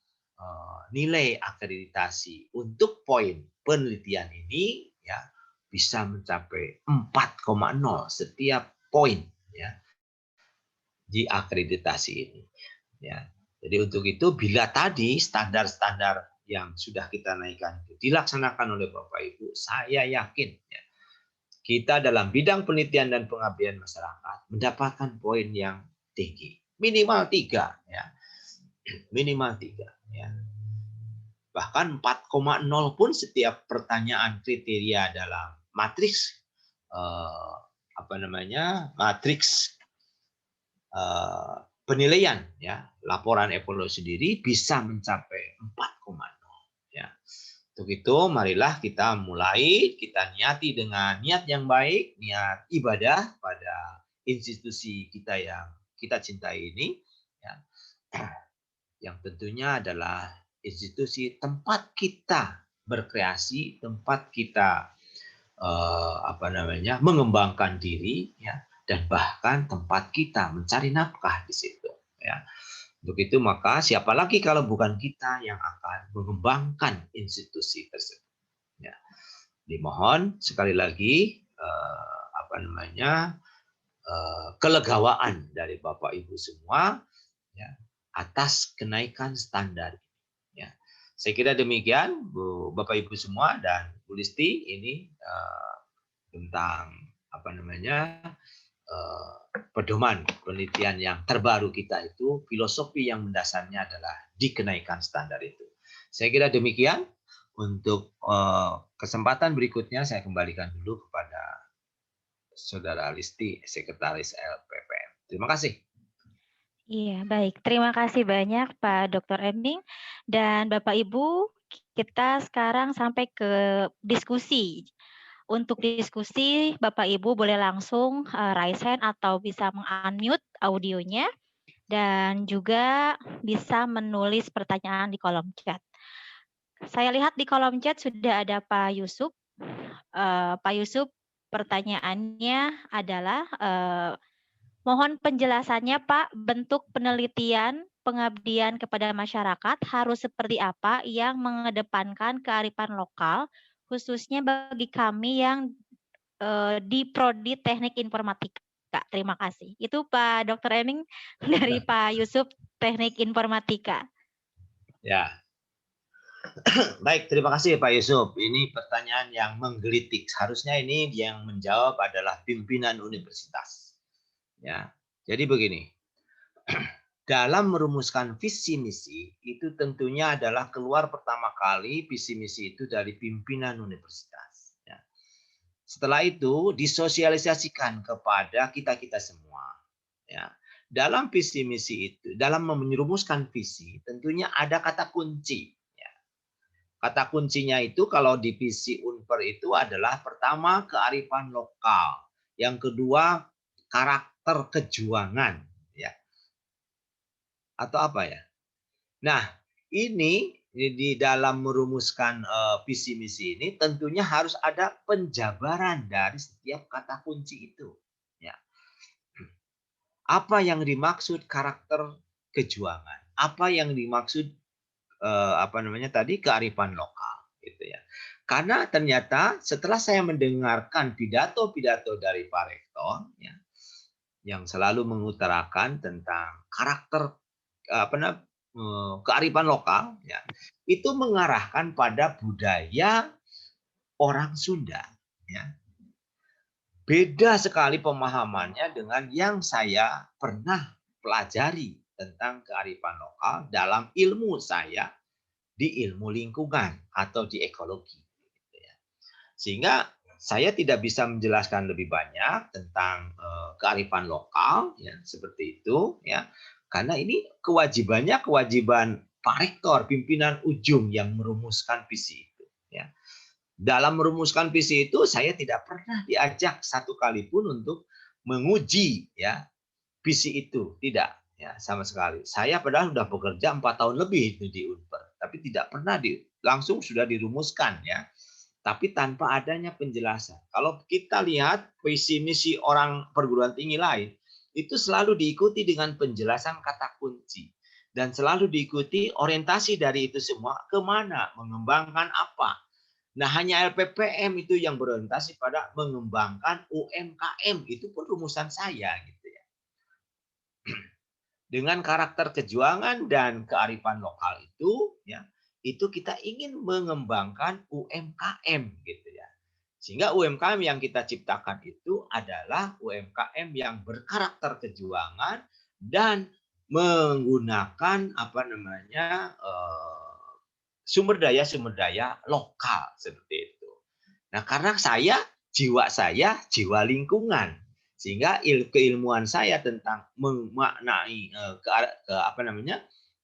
nilai akreditasi untuk poin penelitian ini, ya, bisa mencapai 4,0 setiap poin, ya, di akreditasi ini, ya. Jadi untuk itu bila tadi standar-standar yang sudah kita naikkan itu dilaksanakan oleh Bapak Ibu, saya yakin, ya, kita dalam bidang penelitian dan pengabdian masyarakat mendapatkan poin yang tinggi, minimal 3, ya. Minimal 3, ya. Bahkan 4,0 pun setiap pertanyaan kriteria dalam matriks matriks penilaian, ya, laporan evaluasi diri bisa mencapai 4,0, ya. Untuk itu marilah kita mulai, kita niati dengan niat yang baik, niat ibadah pada institusi kita yang kita cintai ini, ya. Yang tentunya adalah institusi tempat kita berkreasi, tempat kita mengembangkan diri, ya, dan bahkan tempat kita mencari nafkah di situ, ya. Untuk itu maka siapa lagi kalau bukan kita yang akan mengembangkan institusi tersebut, ya. Dimohon sekali lagi kelegawaan dari Bapak Ibu semua, ya, atas kenaikan standar, ya. Saya kira demikian Bapak Ibu semua dan Bu Listi, ini tentang pedoman penelitian yang terbaru kita itu, filosofi yang mendasarnya adalah dikenaikan standar itu. Saya kira demikian. Untuk kesempatan berikutnya saya kembalikan dulu kepada Saudara Listi, Sekretaris LPPM. Terima kasih. Iya, baik. Terima kasih banyak Pak Dr. Eming dan Bapak Ibu. Kita sekarang sampai ke diskusi. Untuk diskusi, Bapak Ibu boleh langsung raise hand atau bisa meng-unmute audionya, dan juga bisa menulis pertanyaan di kolom chat. Saya lihat di kolom chat sudah ada Pak Yusuf. Pak Yusuf, pertanyaannya adalah mohon penjelasannya Pak, bentuk penelitian pengabdian kepada masyarakat harus seperti apa yang mengedepankan kearifan lokal, khususnya bagi kami yang di Prodi Teknik Informatika. Terima kasih. Itu Pak Dr. Ening dari Pak Yusuf Teknik Informatika. Ya, baik, terima kasih Pak Yusuf. Ini pertanyaan yang menggelitik. Harusnya ini yang menjawab adalah pimpinan universitas. Ya, jadi begini. Dalam merumuskan visi misi itu tentunya adalah keluar pertama kali visi misi itu dari pimpinan universitas. Ya. Setelah itu disosialisasikan kepada kita semua. Ya. Dalam visi misi itu, dalam merumuskan visi, tentunya ada kata kunci. Ya. Kata kuncinya itu kalau di visi Unper itu adalah pertama kearifan lokal, yang kedua karakter kejuangan. Ya. Atau apa ya? Nah, ini di dalam merumuskan visi misi ini tentunya harus ada penjabaran dari setiap kata kunci itu. Ya. Apa yang dimaksud karakter kejuangan? Apa yang dimaksud kearifan lokal, gitu ya. Karena ternyata setelah saya mendengarkan pidato-pidato dari Pak Rektor, ya, yang selalu mengutarakan tentang karakter kearifan lokal, ya, itu mengarahkan pada budaya orang Sunda. Ya. Beda sekali pemahamannya dengan yang saya pernah pelajari tentang kearifan lokal dalam ilmu saya di ilmu lingkungan atau di ekologi. Sehingga saya tidak bisa menjelaskan lebih banyak tentang kearifan lokal, ya, seperti itu, ya. Karena ini kewajiban Pak Rektor, pimpinan ujung yang merumuskan visi itu. Ya. Dalam merumuskan visi itu saya tidak pernah diajak satu kali pun untuk menguji, ya, visi itu, tidak, ya, sama sekali. Saya padahal sudah bekerja 4 tahun lebih itu di Unper, tapi tidak pernah langsung sudah dirumuskan, ya. Tapi tanpa adanya penjelasan. Kalau kita lihat visi misi orang perguruan tinggi lain, itu selalu diikuti dengan penjelasan kata kunci. Dan selalu diikuti orientasi dari itu semua kemana, mengembangkan apa. Nah, hanya LPPM itu yang berorientasi pada mengembangkan UMKM. Itu pun rumusan saya, gitu ya. Dengan karakter kejuangan dan kearifan lokal itu, ya, itu kita ingin mengembangkan UMKM, gitu ya. Sehingga UMKM yang kita ciptakan itu adalah UMKM yang berkarakter kejuangan dan menggunakan sumber daya lokal seperti itu. Nah, karena jiwa saya jiwa lingkungan, sehingga keilmuan saya tentang memaknai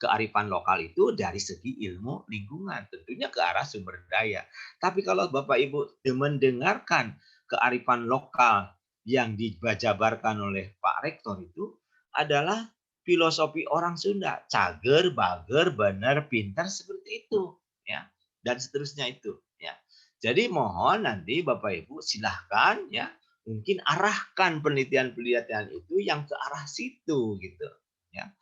kearifan lokal itu dari segi ilmu lingkungan, tentunya ke arah sumber daya. Tapi kalau Bapak Ibu mendengarkan kearifan lokal yang dijabarkan oleh Pak Rektor itu adalah filosofi orang Sunda, cager, bager, bener, pintar, seperti itu, ya, dan seterusnya itu, ya. Jadi mohon nanti Bapak Ibu silahkan, ya, mungkin arahkan penelitian-penelitian itu yang ke arah situ, gitu, ya.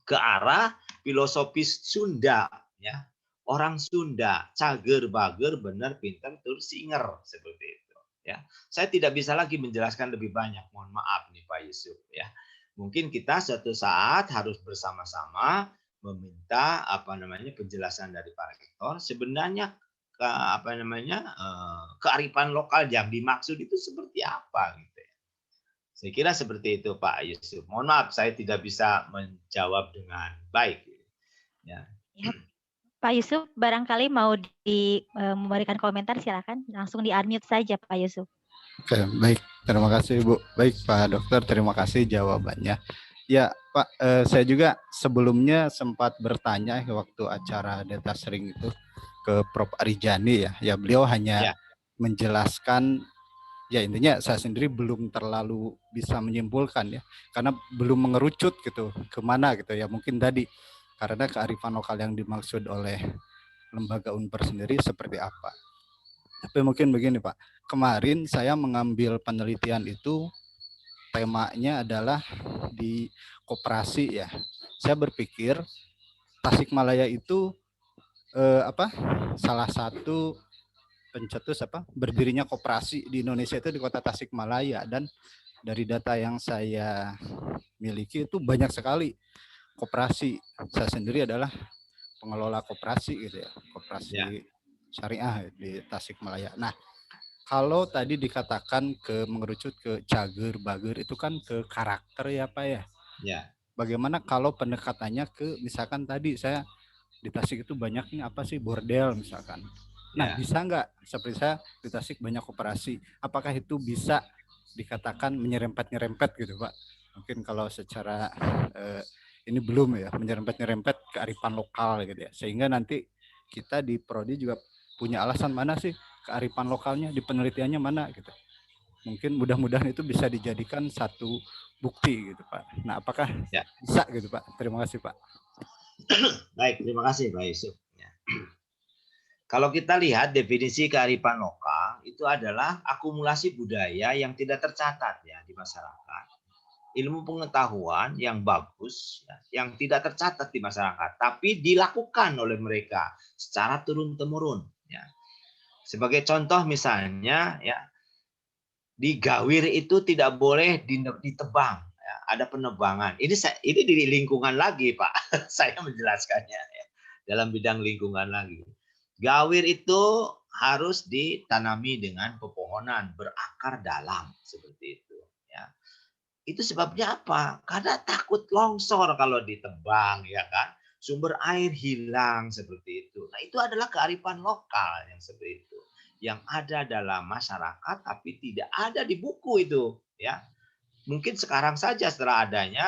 Ke arah filosofis Sunda, ya. Orang Sunda, cager, bager, bener, pintar, terus singer, seperti itu, ya. Saya tidak bisa lagi menjelaskan lebih banyak, mohon maaf nih Pak Yusuf, ya. Mungkin kita suatu saat harus bersama-sama meminta penjelasan dari Pak Rektor. Sebenarnya kearifan lokal yang dimaksud itu seperti apa, gitu ya. Saya kira seperti itu Pak Yusuf. Mohon maaf saya tidak bisa menjawab dengan baik, ya. Ya, Pak Yusuf barangkali mau memberikan komentar, silakan langsung di-unmute saja Pak Yusuf. Oke, baik. Terima kasih Bu. Baik Pak Dokter, terima kasih jawabannya. Ya Pak, saya juga sebelumnya sempat bertanya waktu acara data sharing itu ke Prof. Arijani, ya. Ya beliau hanya menjelaskan, ya intinya saya sendiri belum terlalu bisa menyimpulkan, ya, karena belum mengerucut gitu kemana gitu ya. Mungkin tadi karena kearifan lokal yang dimaksud oleh lembaga Unper sendiri seperti apa. Tapi mungkin begini Pak, kemarin saya mengambil penelitian itu temanya adalah di koperasi ya. Saya berpikir Tasikmalaya itu salah satu pencetus berdirinya koperasi di Indonesia itu di kota Tasikmalaya, dan dari data yang saya miliki itu banyak sekali koperasi. Saya sendiri adalah pengelola koperasi gitu ya, koperasi syariah di Tasikmalaya. Nah, kalau tadi dikatakan mengerucut ke cager, bager itu kan ke karakter ya Pak ya. Ya. Bagaimana kalau pendekatannya ke misalkan tadi saya di Tasik itu banyaknya apa sih bordel misalkan. Nah, bisa nggak seperti saya di Tasik banyak koperasi, apakah itu bisa dikatakan menyerempet-nyerempet gitu Pak? Mungkin kalau secara ini belum ya, menyerempet-nyerempet kearifan lokal gitu ya. Sehingga nanti kita di prodi juga punya alasan mana sih kearifan lokalnya di penelitiannya mana gitu. Mungkin mudah-mudahan itu bisa dijadikan satu bukti gitu Pak. Nah, apakah bisa gitu Pak? Terima kasih Pak. Baik, terima kasih Pak Yusuf. Kalau kita lihat definisi kearifan lokal itu adalah akumulasi budaya yang tidak tercatat ya di masyarakat. Ilmu pengetahuan yang bagus ya, yang tidak tercatat di masyarakat, tapi dilakukan oleh mereka secara turun-temurun. Ya. Sebagai contoh misalnya ya, di Gawir itu tidak boleh ditebang, ya, ada penebangan. Ini di lingkungan lagi Pak, saya menjelaskannya ya, dalam bidang lingkungan lagi. Gawir itu harus ditanami dengan pepohonan berakar dalam seperti itu. Ya. Itu sebabnya apa? Karena takut longsor kalau ditebang, ya kan? Sumber air hilang seperti itu. Nah, itu adalah kearifan lokal yang seperti itu, yang ada dalam masyarakat tapi tidak ada di buku itu, ya. Mungkin sekarang saja setelah adanya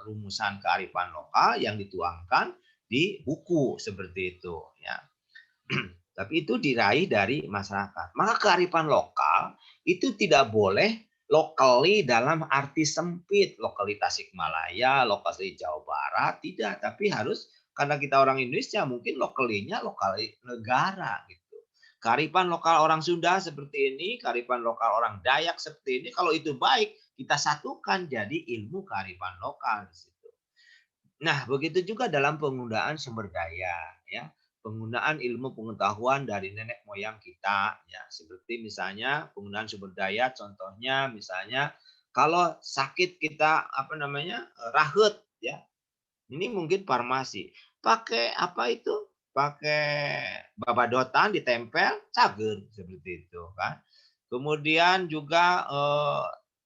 rumusan kearifan lokal yang dituangkan di buku seperti itu, ya. Tapi itu diraih dari masyarakat. Maka kearifan lokal itu tidak boleh locally dalam arti sempit, lokali Tasikmalaya, lokali Jawa Barat, tidak. Tapi harus, karena kita orang Indonesia, mungkin lokalinya lokali negara gitu. Kearifan lokal orang Sunda seperti ini, kearifan lokal orang Dayak seperti ini, kalau itu baik, kita satukan jadi ilmu kearifan lokal di situ. Nah, begitu juga dalam penggunaan sumber daya, ya. Penggunaan ilmu pengetahuan dari nenek moyang kita, ya, seperti misalnya penggunaan sumber daya, contohnya misalnya kalau sakit kita rahut, ya, ini mungkin farmasi, pakai apa itu, pakai babadotan ditempel cager seperti itu kan. Kemudian juga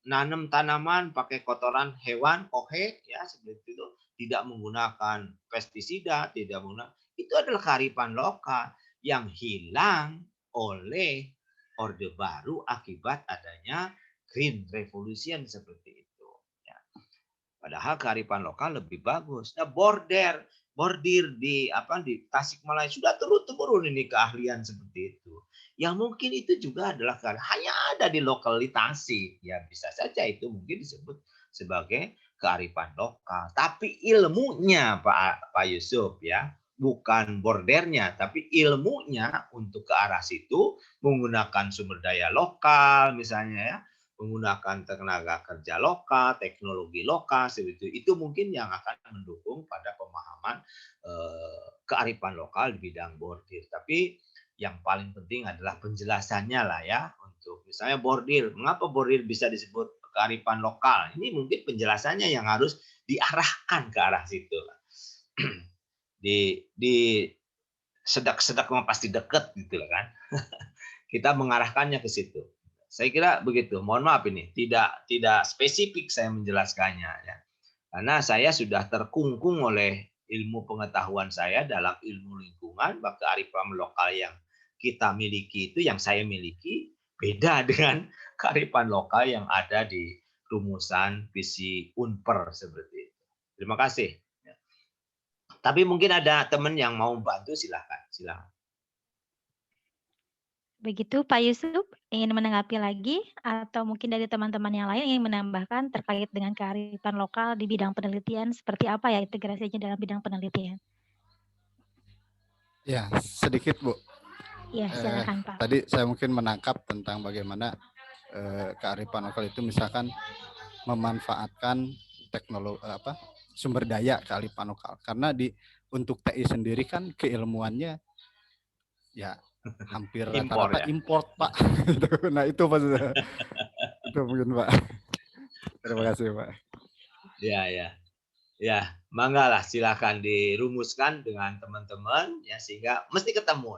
nanam tanaman pakai kotoran hewan kohe, ya seperti itu, tidak menggunakan pestisida, tidak menggunakan, itu adalah kearifan lokal yang hilang oleh Orde Baru akibat adanya Green Revolution seperti itu. Ya. Padahal kearifan lokal lebih bagus. Nah, bordir di Tasikmalaya sudah turun-temurun ini keahlian seperti itu. Yang mungkin itu juga adalah hanya ada di lokalisasi. Ya bisa saja itu mungkin disebut sebagai kearifan lokal. Tapi ilmunya Pak Yusuf ya, bukan bordernya, tapi ilmunya untuk ke arah situ menggunakan sumber daya lokal misalnya ya, menggunakan tenaga kerja lokal, teknologi lokal seperti itu mungkin yang akan mendukung pada pemahaman kearifan lokal di bidang bordir. Tapi yang paling penting adalah penjelasannya lah ya, untuk misalnya bordir, mengapa bordir bisa disebut kearifan lokal? Ini mungkin penjelasannya yang harus diarahkan ke arah situ. di sedak-sedak pasti deket gitu lah kan. Kita mengarahkannya ke situ. Saya kira begitu. Mohon maaf ini tidak spesifik saya menjelaskannya ya. Karena saya sudah terkungkung oleh ilmu pengetahuan saya dalam ilmu lingkungan, bahwa kearifan lokal yang kita miliki itu, yang saya miliki, beda dengan kearifan lokal yang ada di rumusan visi Unper seperti itu. Terima kasih. Tapi mungkin ada teman yang mau bantu, silakan. Begitu Pak Yusuf, ingin menanggapi lagi atau mungkin dari teman-teman yang lain ingin menambahkan terkait dengan kearifan lokal di bidang penelitian, seperti apa ya integrasinya dalam bidang penelitian? Ya, sedikit Bu. Iya, silakan Pak. Tadi saya mungkin menangkap tentang bagaimana kearifan lokal itu misalkan memanfaatkan teknologi sumber daya kearifan lokal, karena untuk TI sendiri kan keilmuannya ya hampir Impor rata-rata ya. import Pak. Nah itu maksudnya. Itu mungkin Pak. Terima kasih Pak. Ya, manggalah silakan dirumuskan dengan teman-teman ya, sehingga mesti ketemu.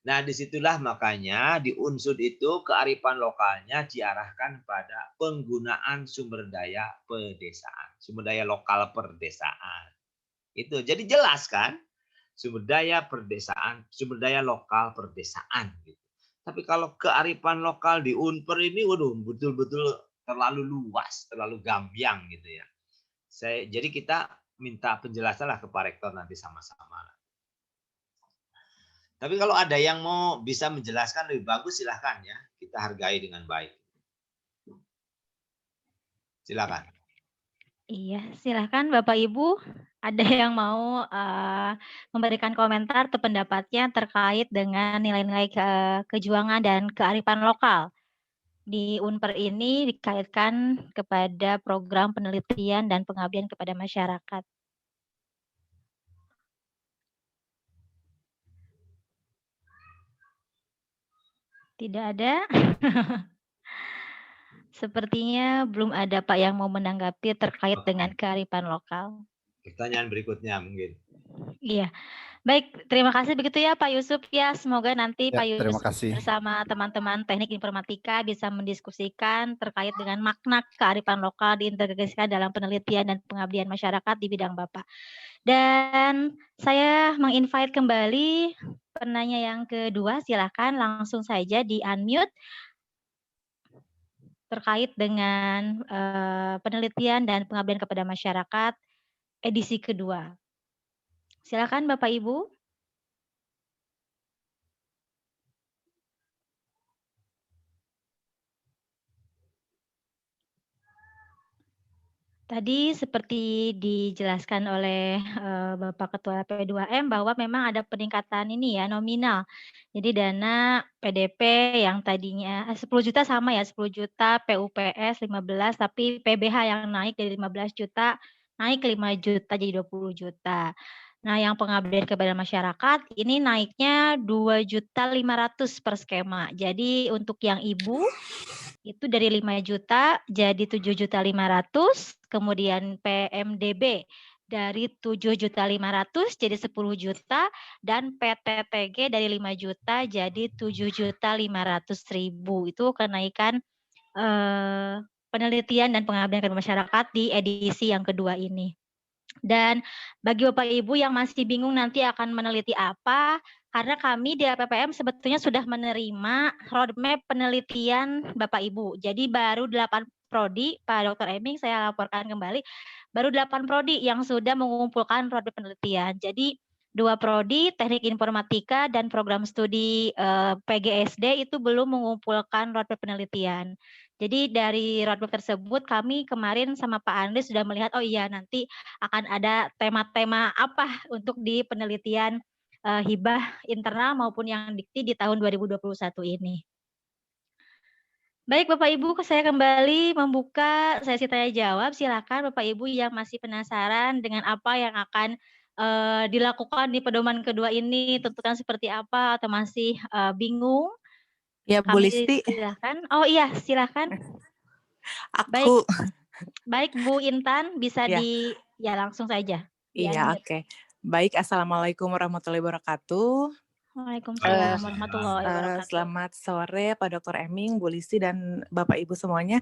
Nah, disitulah makanya di unsur itu kearifan lokalnya diarahkan pada penggunaan sumber daya pedesaan, sumber daya lokal perdesaan. Itu jadi jelas kan? Sumber daya perdesaan, sumber daya lokal perdesaan. Gitu. Tapi kalau kearifan lokal di Unper ini, waduh, betul-betul terlalu luas, terlalu gambiang gitu ya. Jadi kita minta penjelasan lah ke Pak Rektor nanti sama-sama. Tapi kalau ada yang mau bisa menjelaskan lebih bagus, silahkan ya. Kita hargai dengan baik. Silakan. Iya, silakan Bapak Ibu. Ada yang mau memberikan komentar atau pendapatnya terkait dengan nilai-nilai kejuangan dan kearifan lokal di Unper ini dikaitkan kepada program penelitian dan pengabdian kepada masyarakat. Tidak ada. Sepertinya belum ada Pak yang mau menanggapi terkait dengan kearifan lokal. Pertanyaan berikutnya mungkin. Iya. Baik, terima kasih begitu ya Pak Yusuf ya. Semoga nanti Ya, Pak Yusuf terima kasih. bersama teman-teman teknik informatika bisa mendiskusikan terkait dengan makna kearifan lokal diintegrasikan dalam penelitian dan pengabdian masyarakat di bidang Bapak. Dan saya menginvite kembali penanya yang kedua, silakan langsung saja di-unmute terkait dengan penelitian dan pengabdian kepada masyarakat edisi kedua. Silakan Bapak Ibu. Tadi seperti dijelaskan oleh Bapak Ketua P2M bahwa memang ada peningkatan ini ya nominal. Jadi dana PDP yang tadinya 10 juta sama ya, 10 juta, PUPS 15, tapi PBH yang naik dari 15 juta naik ke 5 juta jadi 20 juta. Nah, yang pengabdian kepada masyarakat ini naiknya 2.500.000 per skema. Jadi untuk yang ibu itu dari 5 juta jadi 7.500.000, kemudian PMDB dari 7.500.000 jadi 10 juta, dan PTTG dari 5 juta jadi 7.500.000. Itu kenaikan penelitian dan pengabdian kepada masyarakat di edisi yang kedua ini. Dan bagi Bapak Ibu yang masih bingung nanti akan meneliti apa, karena kami di APPM sebetulnya sudah menerima roadmap penelitian Bapak Ibu. Jadi baru 8 prodi, Pak Dr. Eming saya laporkan kembali, baru 8 prodi yang sudah mengumpulkan roadmap penelitian. Jadi 2 prodi, teknik informatika dan program studi PGSD itu belum mengumpulkan roadmap penelitian. Jadi dari roadmap tersebut kami kemarin sama Pak Andri sudah melihat, oh iya nanti akan ada tema-tema apa untuk di penelitian hibah internal maupun yang dikti di tahun 2021 ini. Baik Bapak Ibu, saya kembali membuka sesi tanya jawab. Silakan Bapak Ibu yang masih penasaran dengan apa yang akan dilakukan di pedoman kedua ini, tentukan seperti apa atau masih bingung. Ya, Bu Listi. Silakan. Oh iya, silakan. Aku. Baik Bu Intan, bisa ya. Ya langsung saja. Iya, oke. Baik, Assalamualaikum warahmatullahi wabarakatuh. Waalaikumsalam warahmatullahi wabarakatuh. Selamat sore Pak Dr. Eming, Bu Listi, dan Bapak Ibu semuanya.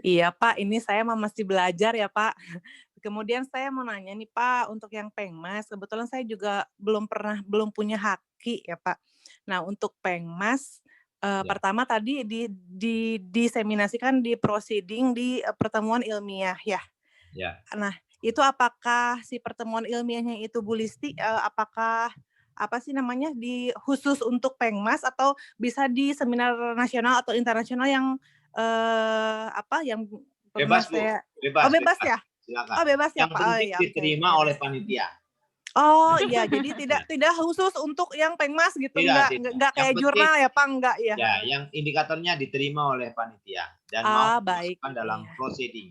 Iya Pak, ini saya masih belajar ya Pak. Kemudian saya mau nanya nih Pak, untuk yang Pengmas, kebetulan saya juga belum punya haki ya Pak. Nah untuk Pengmas, pertama tadi diseminasikan di proceeding di pertemuan ilmiah ya. Nah itu apakah si pertemuan ilmiahnya itu Bu Listi, apakah apa sih namanya khusus untuk Pengmas atau bisa di seminar nasional atau internasional yang yang bebas Bu, bebas ya? Silakan. Oh bebas ya Yang Pak. penting diterima oleh panitia. Oh iya, jadi tidak khusus untuk yang Pengmas gitu, Tidak. enggak Yang kayak penting jurnal ya Pak, enggak ya? ya, yang indikatornya diterima oleh panitia dan mau Baik. dimasukkan dalam Iya. proceeding.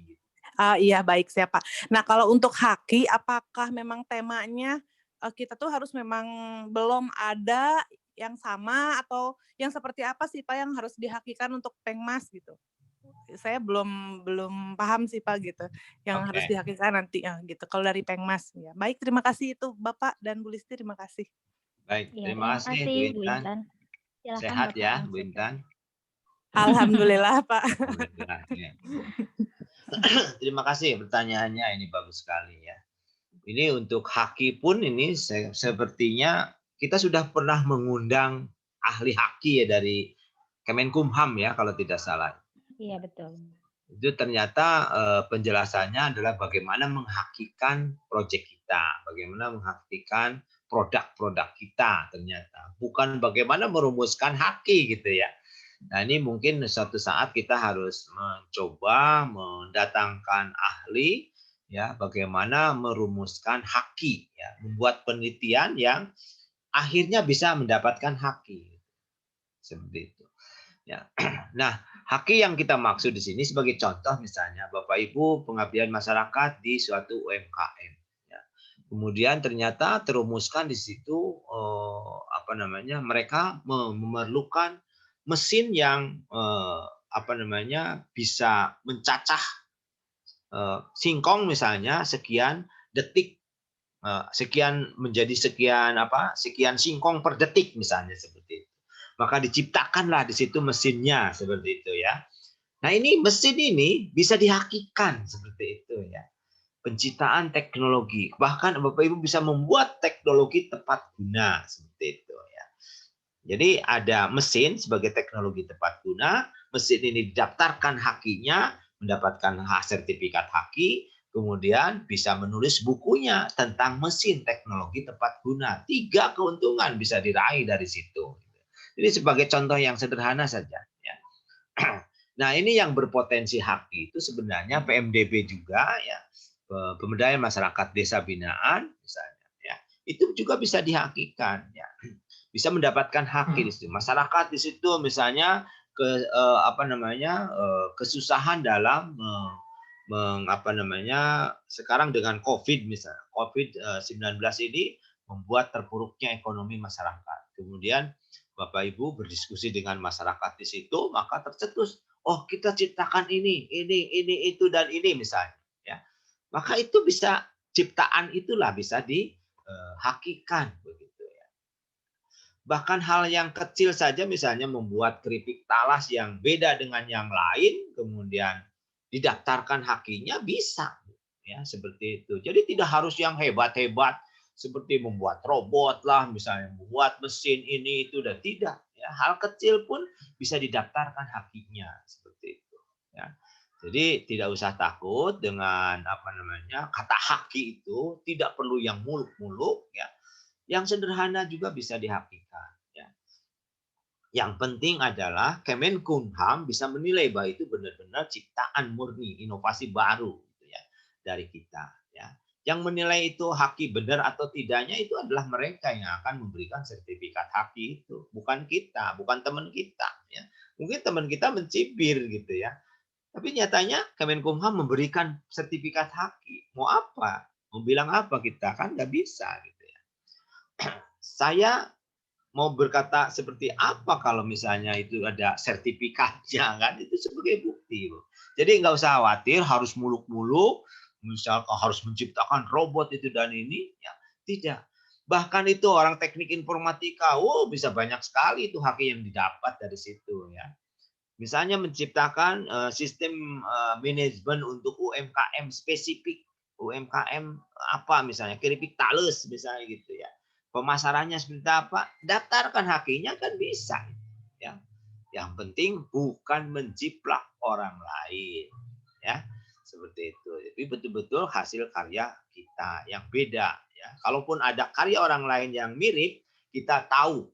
Iya baik siap Pak. Nah kalau untuk haki, apakah memang temanya kita tuh harus memang belum ada yang sama atau yang seperti apa sih Pak yang harus dihakikan untuk Pengmas gitu? Saya belum paham sih Pak gitu, yang harus Oke. dihakikan nanti gitu kalau dari Pengmas ya. Baik, terima kasih itu Bapak dan Bu Listi, terima kasih. Baik, Iya, terima terima kasih kasih Bu Bu Intan. Intan. Silakan Sehat Bapak ya Bu lanjutkan. Intan. Alhamdulillah Pak. Alhamdulillah. Ya. Terima kasih pertanyaannya, ini bagus sekali ya. Ini untuk haki pun ini sepertinya kita sudah pernah mengundang ahli haki ya dari Kemenkumham ya kalau tidak salah. Iya betul. Itu ternyata penjelasannya adalah bagaimana menghakikan proyek kita, bagaimana menghakikan produk-produk kita ternyata. Bukan bagaimana merumuskan haki gitu ya. Nah ini mungkin suatu saat kita harus mencoba mendatangkan ahli ya bagaimana merumuskan haki ya, membuat penelitian yang akhirnya bisa mendapatkan haki. Seperti itu. Ya. Nah, haki yang kita maksud di sini sebagai contoh misalnya Bapak Ibu pengabdian masyarakat di suatu UMKM. Ya. Kemudian ternyata terumuskan di situ mereka memerlukan mesin yang bisa mencacah singkong misalnya sekian detik, sekian singkong per detik misalnya seperti itu. Maka diciptakanlah di situ mesinnya seperti itu ya. Nah ini mesin ini bisa dihakikan seperti itu ya. Penciptaan teknologi, bahkan Bapak Ibu bisa membuat teknologi tepat guna seperti itu ya. Jadi ada mesin sebagai teknologi tepat guna, mesin ini didaftarkan hakinya, mendapatkan sertifikat haki, kemudian bisa menulis bukunya tentang mesin teknologi tepat guna. 3 keuntungan bisa diraih dari situ. Ini sebagai contoh yang sederhana saja. Ya. Nah ini yang berpotensi haki itu sebenarnya PMDB juga ya, pemberdayaan masyarakat desa binaan misalnya. Ya. Itu juga bisa dihakikan. Ya. Bisa mendapatkan haki di situ. Masyarakat di situ misalnya kesusahan dalam sekarang dengan COVID misalnya. COVID-19 ini membuat terpuruknya ekonomi masyarakat. Kemudian Bapak Ibu berdiskusi dengan masyarakat di situ, maka tercetus, oh kita ciptakan ini, itu dan ini misalnya, ya. Maka itu bisa ciptaan itulah bisa dihakikan begitu ya. Bahkan hal yang kecil saja misalnya membuat keripik talas yang beda dengan yang lain, kemudian didaftarkan hakinya bisa, ya seperti itu. Jadi tidak harus yang hebat-hebat seperti membuat robot lah, misalnya membuat mesin ini itu dan tidak. Ya, hal kecil pun bisa didaftarkan hakinya seperti itu. Ya. Jadi tidak usah takut dengan kata haki itu, tidak perlu yang muluk-muluk. Ya. Yang sederhana juga bisa dihakikan. Ya. Yang penting adalah Kemenkumham bisa menilai bahwa itu benar-benar ciptaan murni, inovasi baru gitu ya, dari kita. Ya. Yang menilai itu haki benar atau tidaknya itu adalah mereka yang akan memberikan sertifikat haki itu, bukan kita, bukan teman kita. Ya. Mungkin teman kita mencibir gitu ya, tapi nyatanya Kemenkumham memberikan sertifikat haki. Mau apa? Mau bilang apa kita? Kan nggak bisa gitu ya. Saya mau berkata seperti apa kalau misalnya itu ada sertifikatnya kan? Itu sebagai bukti. Jadi nggak usah khawatir harus muluk-muluk. Misalkan harus menciptakan robot itu dan ini, ya tidak. Bahkan itu orang teknik informatika, bisa banyak sekali itu haki yang didapat dari situ ya. Misalnya menciptakan sistem manajemen untuk UMKM spesifik, UMKM apa misalnya keripik talas misalnya gitu ya. Pemasarannya seperti apa? Daftarkan hakinya kan bisa ya. Yang penting bukan menjiplak orang lain ya. Seperti itu. Jadi betul-betul hasil karya kita yang beda ya. Kalaupun ada karya orang lain yang mirip, kita tahu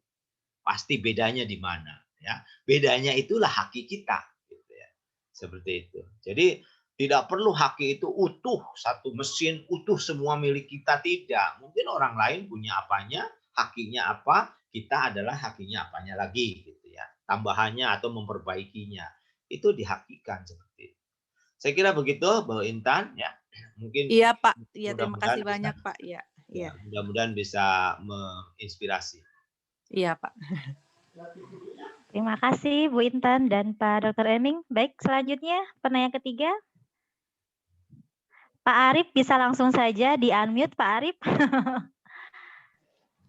pasti bedanya di mana ya. Bedanya itulah haki kita gitu ya. Seperti itu. Jadi Tidak perlu haki itu utuh, satu mesin utuh semua milik kita, tidak. Mungkin orang lain punya apanya, hakinya apa, kita adalah hakinya apanya lagi gitu ya. Tambahannya atau memperbaikinya. Itu dihakikan seperti itu. Saya kira begitu, Bu Intan ya. Mungkin Iya, Pak. Iya, terima mudah-mudahan kasih bisa, banyak, Pak. Iya, ya, iya. mudah-mudahan bisa menginspirasi. Iya, Pak. Terima kasih Bu Intan dan Pak Dr. Eming. Baik, selanjutnya penanya ketiga. Pak Arif bisa langsung saja di-unmute, Pak Arif.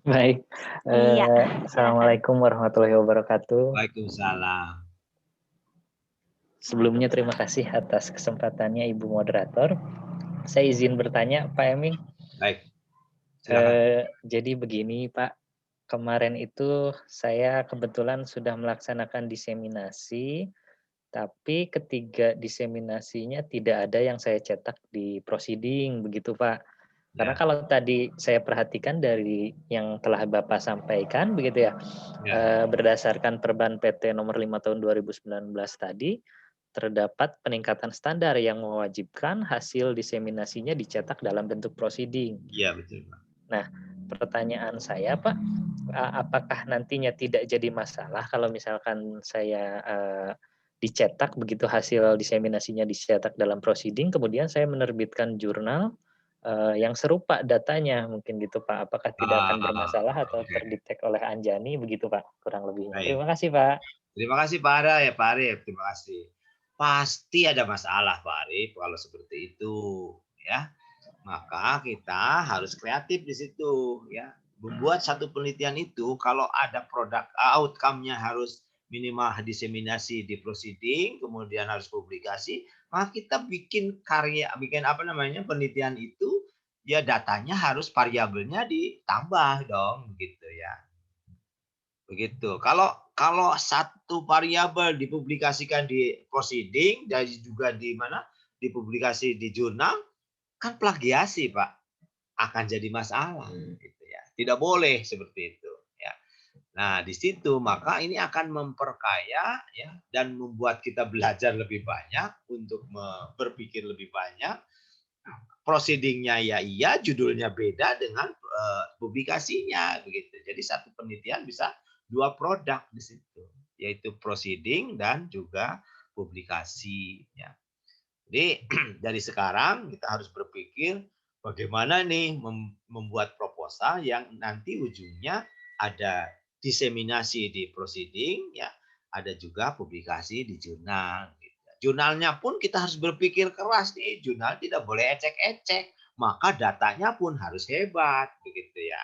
Baik. Iya, silakan. Assalamualaikum warahmatullahi wabarakatuh. Waalaikumsalam. Sebelumnya terima kasih atas kesempatannya Ibu Moderator. Saya izin bertanya, Pak Eming. Baik. Silakan. Jadi begini, Pak. Kemarin itu saya kebetulan sudah melaksanakan diseminasi, tapi ketiga diseminasinya tidak ada yang saya cetak di proceeding, begitu Pak. Karena kalau tadi saya perhatikan dari yang telah Bapak sampaikan, begitu ya, berdasarkan Perban PT nomor 5 tahun 2019 tadi, terdapat peningkatan standar yang mewajibkan hasil diseminasinya dicetak dalam bentuk proceeding. Iya, betul Pak. Nah, pertanyaan saya Pak, apakah nantinya tidak jadi masalah kalau misalkan saya dicetak begitu hasil diseminasinya dicetak dalam proceeding, kemudian saya menerbitkan jurnal yang serupa datanya mungkin gitu Pak, apakah tidak akan bermasalah atau terdetek oleh Anjani begitu Pak, kurang lebihnya. Baik. Terima kasih Pak. Terima kasih Pak Arif, terima kasih. Pasti ada masalah Pak Arif kalau seperti itu ya. Maka kita harus kreatif di situ ya. Membuat satu penelitian itu kalau ada produk outcome-nya harus minimal diseminasi di proceeding, kemudian harus publikasi, maka kita bikin penelitian itu ya datanya harus variabelnya ditambah dong begitu ya. Begitu. Kalau satu variabel dipublikasikan di proceeding dan juga dipublikasi di jurnal, kan plagiasi Pak, akan jadi masalah gitu ya. Tidak boleh seperti itu ya. Nah, di situ maka ini akan memperkaya ya dan membuat kita belajar lebih banyak untuk berpikir lebih banyak. Proceedingnya ya iya, judulnya beda dengan publikasinya begitu. Jadi satu penelitian bisa dua produk di situ, yaitu proceeding dan juga publikasi ya. Jadi dari sekarang kita harus berpikir bagaimana nih membuat proposal yang nanti ujungnya ada diseminasi di proceeding ya, ada juga publikasi di jurnal. Jurnalnya pun kita harus berpikir keras nih, jurnal tidak boleh ecek-ecek, maka datanya pun harus hebat begitu ya.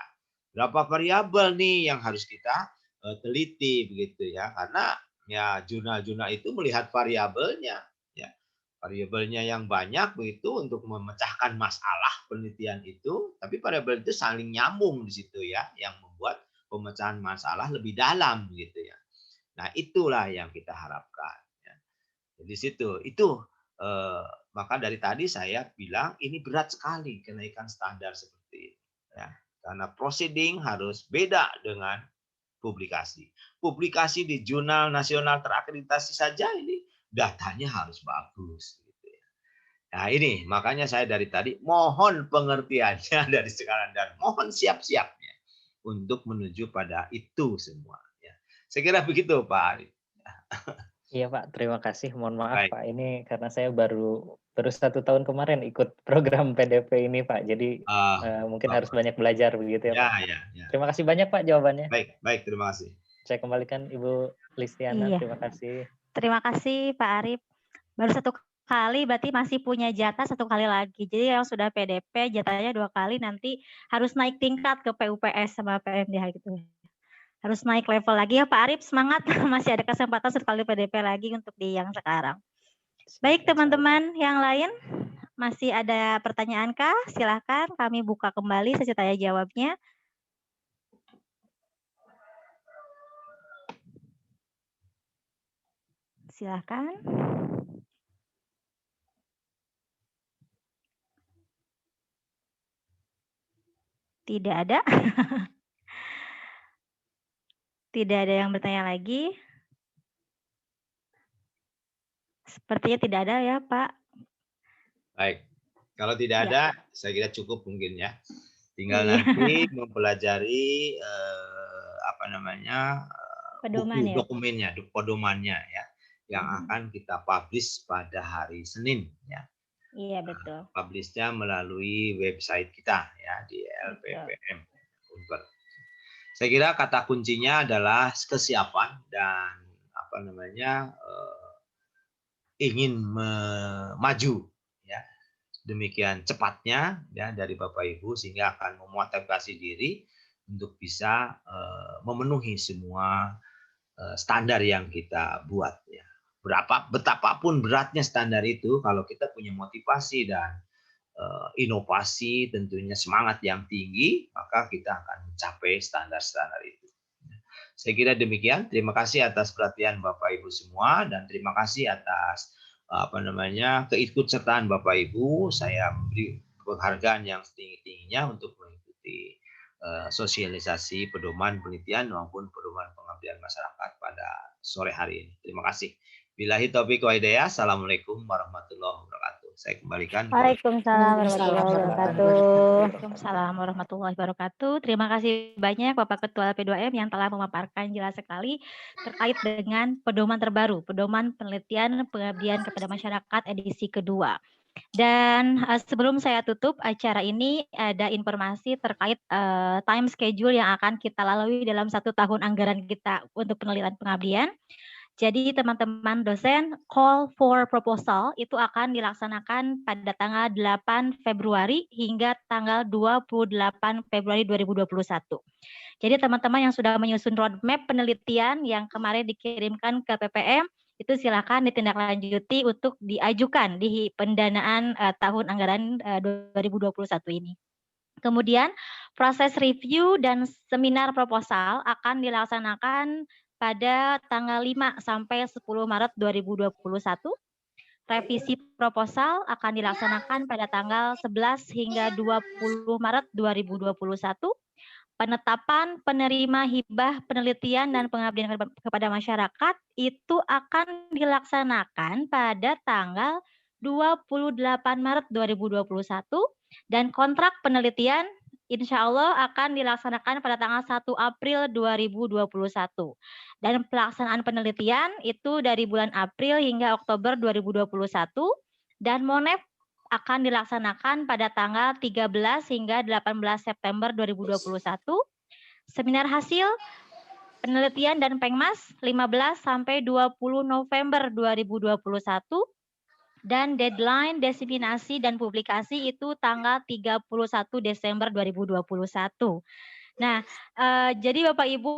Berapa variabel nih yang harus kita teliti begitu ya, karena ya jurnal-jurnal itu melihat variabelnya ya. Variabelnya yang banyak begitu untuk memecahkan masalah penelitian itu, tapi variabel itu saling nyambung di situ ya, yang membuat pemecahan masalah lebih dalam gitu ya. Nah, itulah yang kita harapkan. Ya. Di situ itu maka dari tadi saya bilang ini berat sekali kenaikan standar seperti ini. Ya. Karena proceeding harus beda dengan publikasi. Publikasi di jurnal nasional terakreditasi saja ini datanya harus bagus. Gitu ya. Nah ini makanya saya dari tadi mohon pengertiannya dari sekarang dan mohon siap-siapnya untuk menuju pada itu semua. Ya. Saya kira begitu Pak Arif. Iya Pak, terima kasih. Mohon maaf Baik. Pak, ini karena saya baru 1 tahun kemarin ikut program PDP ini Pak, jadi mungkin harus banyak belajar begitu ya Pak. Ya. Terima kasih banyak Pak jawabannya. Baik, terima kasih. Saya kembalikan Ibu Listiana, terima kasih. Terima kasih Pak Arif. Baru 1 kali berarti masih punya jatah 1 kali lagi. Jadi yang sudah PDP jatahnya 2 kali, nanti harus naik tingkat ke PUPS sama PMDH gitu. Harus naik level lagi ya Pak Arif, semangat. Masih ada kesempatan 1 kali PDP lagi untuk di yang sekarang. Baik teman-teman yang lain, masih ada pertanyaan kah? Silahkan kami buka kembali sesi tanya jawabnya. Silahkan. Tidak ada. Tidak ada yang bertanya lagi. Sepertinya tidak ada ya Pak. Baik. Kalau tidak Ya. ada, saya kira cukup mungkin ya. Tinggal Iya. nanti mempelajari Pedoman ya. dokumennya, pedomannya ya, yang akan kita publish pada hari Senin ya. Iya, betul. Publishnya melalui website kita ya di LPPM. Saya kira kata kuncinya adalah kesiapan dan ingin maju ya. Demikian cepatnya ya dari Bapak Ibu sehingga akan memotivasi diri untuk bisa memenuhi semua standar yang kita buat ya. Betapapun beratnya standar itu, kalau kita punya motivasi dan inovasi, tentunya semangat yang tinggi, maka kita akan mencapai standar-standar itu. Saya kira demikian. Terima kasih atas perhatian Bapak Ibu semua dan terima kasih atas keikutsertaan Bapak Ibu. Saya memberi penghargaan yang setinggi-tingginya untuk mengikuti sosialisasi pedoman penelitian maupun pedoman pengabdian masyarakat pada sore hari ini. Terima kasih. Billahi taufiq wa hidayah. Assalamualaikum warahmatullahi wabarakatuh. Saya kembalikan. Waalaikumsalam warahmatullahi wabarakatuh. Waalaikumsalam warahmatullahi wabarakatuh. Terima kasih banyak Bapak Ketua LP2M yang telah memaparkan jelas sekali terkait dengan pedoman terbaru, pedoman penelitian pengabdian kepada masyarakat edisi kedua. Dan sebelum saya tutup acara ini, ada informasi terkait time schedule yang akan kita lalui dalam 1 tahun anggaran kita untuk penelitian pengabdian. Jadi teman-teman dosen, call for proposal itu akan dilaksanakan pada tanggal 8 Februari hingga tanggal 28 Februari 2021. Jadi teman-teman yang sudah menyusun roadmap penelitian yang kemarin dikirimkan ke PPM, itu silakan ditindaklanjuti untuk diajukan di pendanaan tahun anggaran 2021 ini. Kemudian proses review dan seminar proposal akan dilaksanakan pada tanggal 5 sampai 10 Maret 2021. Revisi proposal akan dilaksanakan pada tanggal 11 hingga 20 Maret 2021. Penetapan penerima hibah penelitian dan pengabdian kepada masyarakat itu akan dilaksanakan pada tanggal 28 Maret 2021 dan kontrak penelitian insya Allah akan dilaksanakan pada tanggal 1 April 2021. Dan pelaksanaan penelitian itu dari bulan April hingga Oktober 2021 dan MONEF akan dilaksanakan pada tanggal 13 hingga 18 September 2021. Seminar hasil penelitian dan Pengmas 15 sampai 20 November 2021. Dan deadline diseminasi dan publikasi itu tanggal 31 Desember 2021. Nah, jadi Bapak Ibu,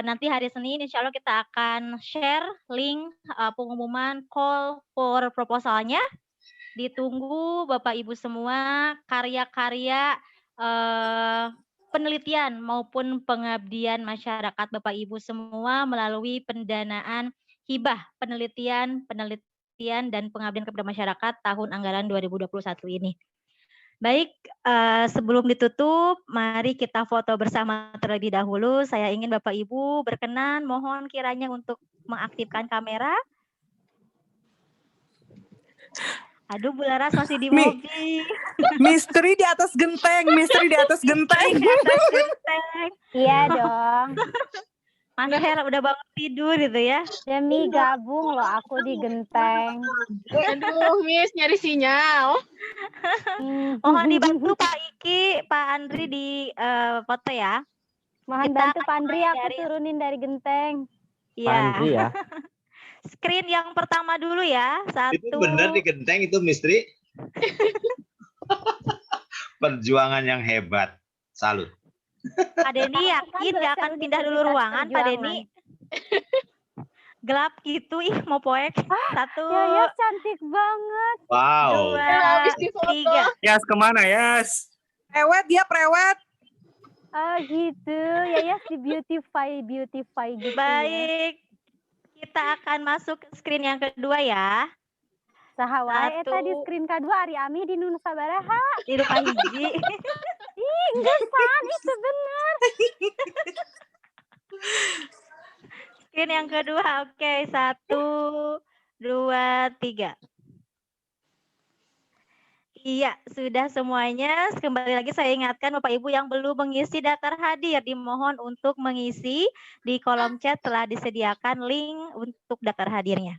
nanti hari Senin insya Allah kita akan share link pengumuman call for proposalnya. Ditunggu Bapak Ibu semua karya-karya penelitian maupun pengabdian masyarakat Bapak Ibu semua melalui pendanaan hibah penelitian dan pengabdian kepada masyarakat tahun anggaran 2021 ini. Baik, sebelum ditutup, mari kita foto bersama terlebih dahulu. Saya ingin Bapak Ibu berkenan, mohon kiranya untuk mengaktifkan kamera. Aduh, Bu Laras masih di mobil. Misteri di atas genteng, misteri di atas genteng. Di atas genteng. Iya dong. Mas Her udah bangun tidur gitu ya. Demi gabung loh aku di genteng. Aduh, Miss nyari sinyal. Mohon dibantu Pak Iki, Pak Andri di foto ya. Mohon Kita bantu Pak Andri, aku dari- turunin dari genteng. Iya. Andri ya. Screen yang pertama dulu ya. Itu 1. benar di genteng itu misteri. Perjuangan yang hebat. Salut. Pak Denny yakin nggak akan pindah dulu ruangan, Pak Denny? Gelap gitu, ih mau poek. 1, Ya cantik banget. Wow. 2, Habis di foto. 3. Yas kemana Yas? Prewed dia prewed. Oh gitu. Ya si beautify gitu. Ya. Baik. Kita akan masuk ke screen yang kedua ya. Sahawae 1. tadi screen kedua Ari Ami di Nun Sabaraha. Di rumah hiji. Ih, gesan itu bener. Screen yang kedua, oke. 1, 2, 3. Iya, sudah semuanya. Kembali lagi saya ingatkan Bapak Ibu yang belum mengisi daftar hadir, dimohon untuk mengisi di kolom chat telah disediakan link untuk daftar hadirnya.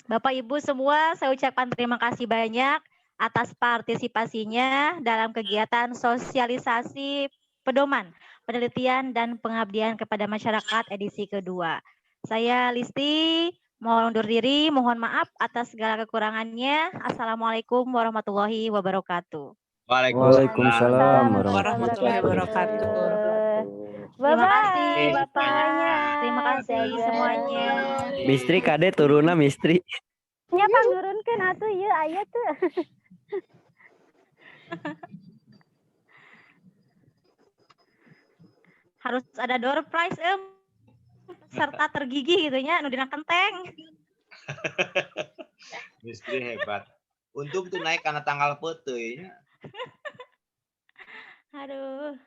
Bapak Ibu semua, saya ucapkan terima kasih banyak atas partisipasinya dalam kegiatan sosialisasi pedoman, penelitian, dan pengabdian kepada masyarakat edisi kedua. Saya Listi, mohon undur diri, mohon maaf atas segala kekurangannya. Assalamualaikum warahmatullahi wabarakatuh. Waalaikumsalam warahmatullahi wabarakatuh. Terima kasih Bye-bye Bapak. semuanya. Terima kasih Dadah. semuanya. Mistri kade turuna mistri. Nya pangurunkeun atuh ieu aya tuh. Harus ada door prize serta tergigih gitu nya nu dina kenteng. Mistri hebat. Untung tuh naik karena tanggal peteuy nya. Aduh.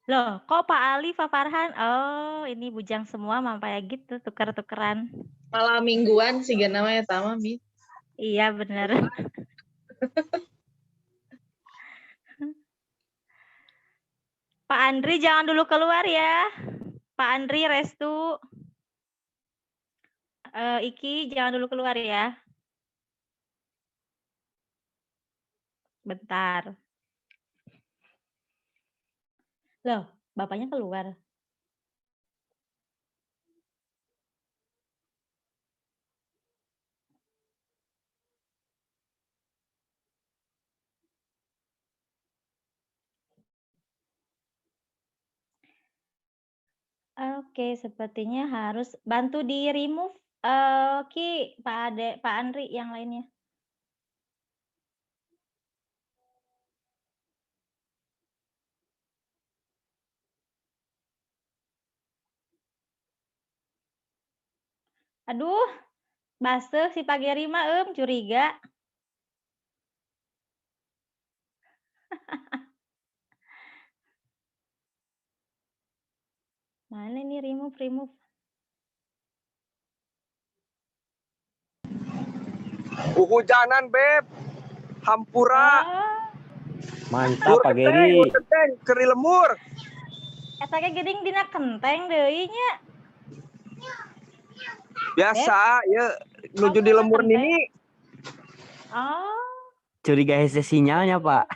Loh, kok Pak Ali, Pak Farhan? Oh, ini bujang semua mampai gitu tuker-tukeran. Malam mingguan sih gak namanya tama Mi. Iya, bener. Pak Andri jangan dulu keluar ya. Pak Andri, Restu. Iki jangan dulu keluar ya. Bentar. Loh, bapaknya keluar. Oke, sepertinya harus bantu di remove Ki, Pak Ade, Pak Andri yang lainnya. Aduh, baseuh si Pak Geri mah curiga. Mana nih remove? Hujanan beb, hampura, Oh, Mantap Pak Geri. keri lemur. eta ge geuning dina kenteng deui nya. Biasa, ya nuju di lemur Kenteng. nini. Oh, Curiga hese sinyalnya Pak.